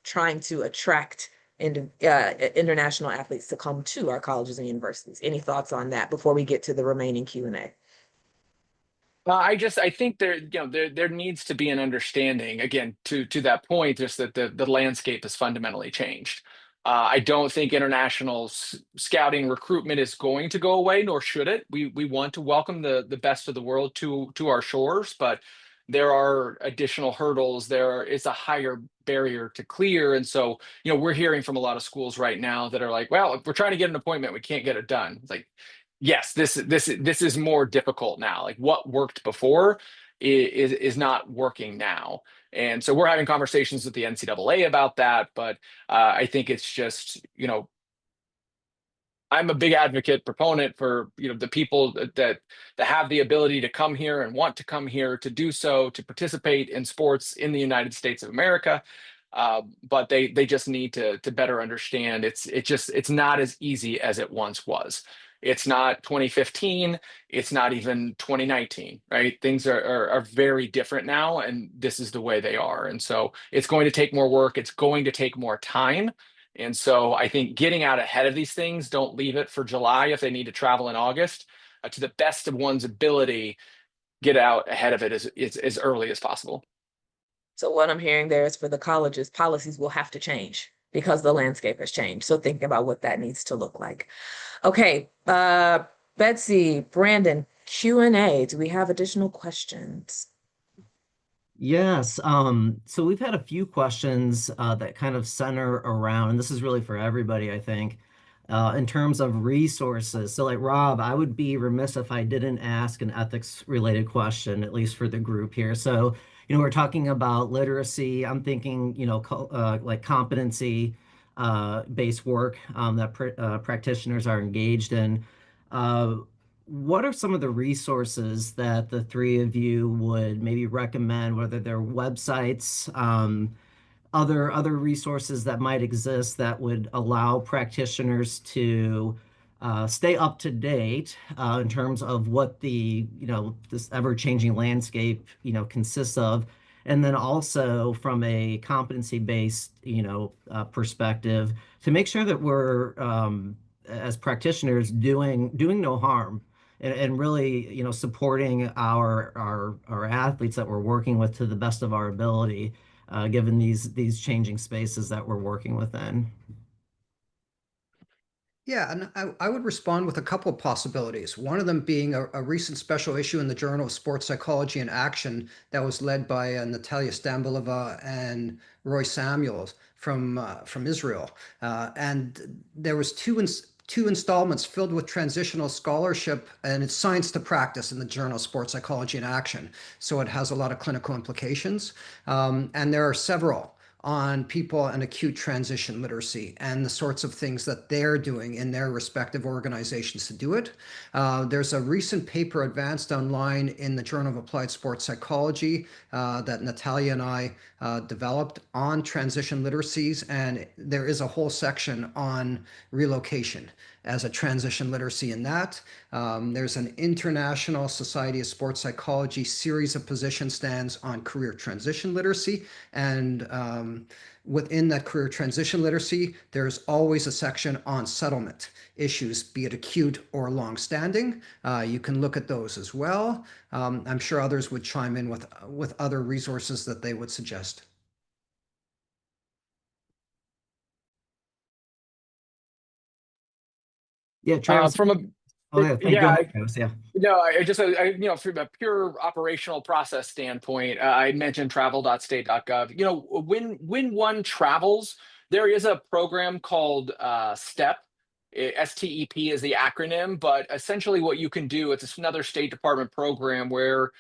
trying to attract international athletes to come to our colleges and universities? Any thoughts on that before we get to the remaining Q&A? I think there needs to be an understanding, again, to that point, just that the landscape has fundamentally changed. I don't think international scouting recruitment is going to go away, nor should it. We want to welcome the best of the world to our shores, but there are additional hurdles. There is a higher barrier to clear. And so, we're hearing from a lot of schools right now that are like, well, if we're trying to get an appointment, we can't get it done. It's like, yes, this is more difficult now. Like what worked before is not working now. And so we're having conversations with the NCAA about that. But I think it's just, I'm a big advocate, proponent for, the people that have the ability to come here and want to come here to do so, to participate in sports in the United States of America. But they just need to better understand it's not as easy as it once was. It's not 2015. It's not even 2019, right? Things are very different now, and this is the way they are. And so it's going to take more work. It's going to take more time. And so I think getting out ahead of these things, don't leave it for July if they need to travel in August. To the best of one's ability, get out ahead of it as early as possible. So what I'm hearing there is for the colleges, policies will have to change because the landscape has changed. So think about what that needs to look like. Okay, Betsy, Brandon, Q&A. Do we have additional questions? Yes. So we've had a few questions that kind of center around, and this is really for everybody, I think, in terms of resources. So like Rob, I would be remiss if I didn't ask an ethics related question, at least for the group here. So, we're talking about literacy. I'm thinking, like competency based work that practitioners are engaged in. Uh, what are some of the resources that the three of you would maybe recommend, whether they're websites, other resources that might exist that would allow practitioners to stay up to date in terms of what this ever-changing landscape, consists of, and then also from a competency-based, perspective to make sure that we're as practitioners doing no harm and really, supporting our athletes that we're working with to the best of our ability, given these changing spaces that we're working within. Yeah, and I would respond with a couple of possibilities. One of them being a recent special issue in the Journal of Sports Psychology and Action that was led by Natalia Stambolova and Roy Samuels from Israel, and there was two installments filled with transitional scholarship, and it's science to practice in the Journal of Sports Psychology and Action. So it has a lot of clinical implications, and there are several on people and acute transition literacy and the sorts of things that they're doing in their respective organizations to do it. There's a recent paper advanced online in the Journal of Applied Sports Psychology that Natalia and I developed on transition literacies, and there is a whole section on relocation as a transition literacy in that. There's an International Society of Sports Psychology series of position stands on career transition literacy, and within that career transition literacy, there's always a section on settlement issues, be it acute or long-standing. You can look at those as well. I'm sure others would chime in with other resources that they would suggest. Yeah, Travis. From a Oh yeah, go yeah, ahead, Travis. Yeah. No, I just, from a pure operational process standpoint, I mentioned travel.state.gov. When one travels, there is a program called STEP. STEP is the acronym, but essentially what you can do, it's another State Department program where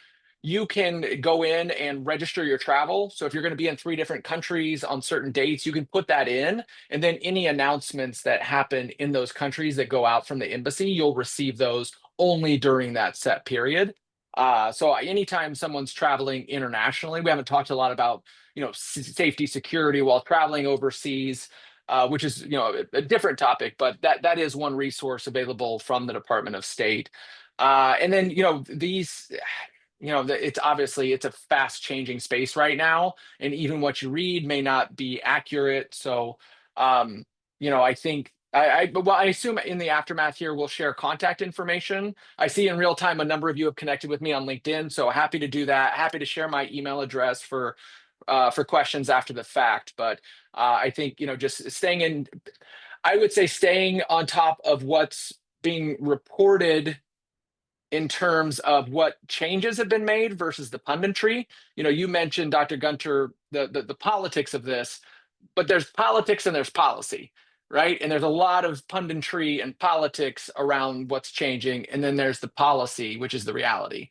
you can go in and register your travel. So if you're going to be in 3 different countries on certain dates, you can put that in. And then any announcements that happen in those countries that go out from the embassy, you'll receive those only during that set period. So anytime someone's traveling internationally, we haven't talked a lot about, safety, security while traveling overseas, which is, a different topic, but that is one resource available from the Department of State. And then, it's a fast changing space right now, and even what you read may not be accurate. So, I think I assume in the aftermath here, we'll share contact information. I see in real time a number of you have connected with me on LinkedIn, so happy to do that. Happy to share my email address for questions after the fact. But I think, just I would say staying on top of what's being reported in terms of what changes have been made versus the punditry. You mentioned, Dr. Gunter, the politics of this, but there's politics and there's policy, right? And there's a lot of punditry and politics around what's changing. And then there's the policy, which is the reality.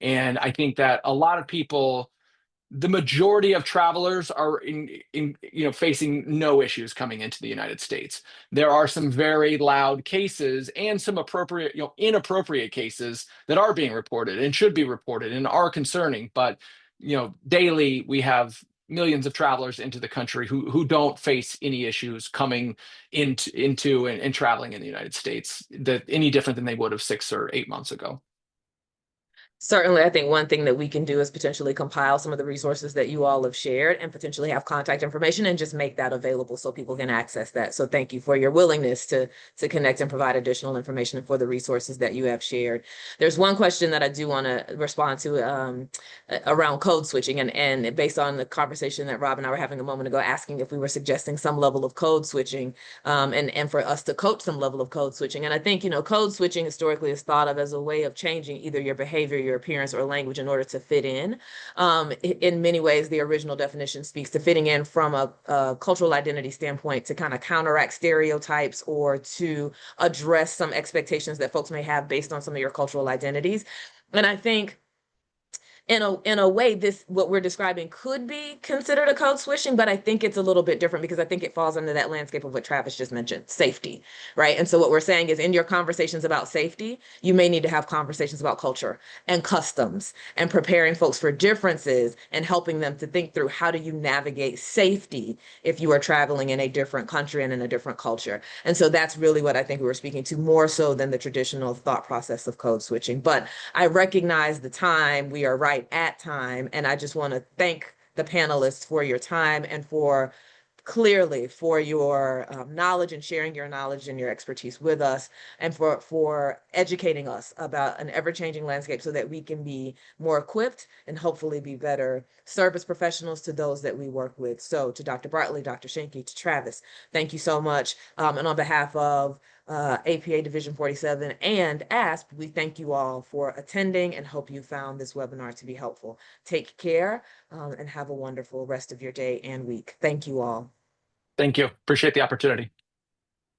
And I think that a lot of people, the majority of travelers are facing no issues coming into the United States. There are some very loud cases and some inappropriate cases that are being reported and should be reported and are concerning. But daily we have millions of travelers into the country who don't face any issues coming into and traveling in the United States that any different than they would have 6 or 8 months ago. Certainly, I think one thing that we can do is potentially compile some of the resources that you all have shared and potentially have contact information and just make that available so people can access that. So thank you for your willingness to connect and provide additional information for the resources that you have shared. There's one question that I do want to respond to around code switching, and based on the conversation that Rob and I were having a moment ago, asking if we were suggesting some level of code switching and for us to coach some level of code switching. And I think, code switching historically is thought of as a way of changing either your behavior, your appearance, or language in order to fit in. In many ways, the original definition speaks to fitting in from a cultural identity standpoint to kind of counteract stereotypes or to address some expectations that folks may have based on some of your cultural identities. And I think in a way, what we're describing could be considered a code switching, but I think it's a little bit different because I think it falls under that landscape of what Travis just mentioned, safety, right? And so what we're saying is in your conversations about safety, you may need to have conversations about culture and customs and preparing folks for differences and helping them to think through how do you navigate safety if you are traveling in a different country and in a different culture. And so that's really what I think we were speaking to, more so than the traditional thought process of code switching. But I recognize the time, we are right at time, and I just want to thank the panelists for your time and for your knowledge and sharing your knowledge and your expertise with us, and for educating us about an ever-changing landscape so that we can be more equipped and hopefully be better service professionals to those that we work with. So to Dr. Bartley, Dr. Schenke, to Travis, thank you so much. And on behalf of APA Division 47 and AASP, we thank you all for attending and hope you found this webinar to be helpful. Take care and have a wonderful rest of your day and week. Thank you all. Thank you. Appreciate the opportunity.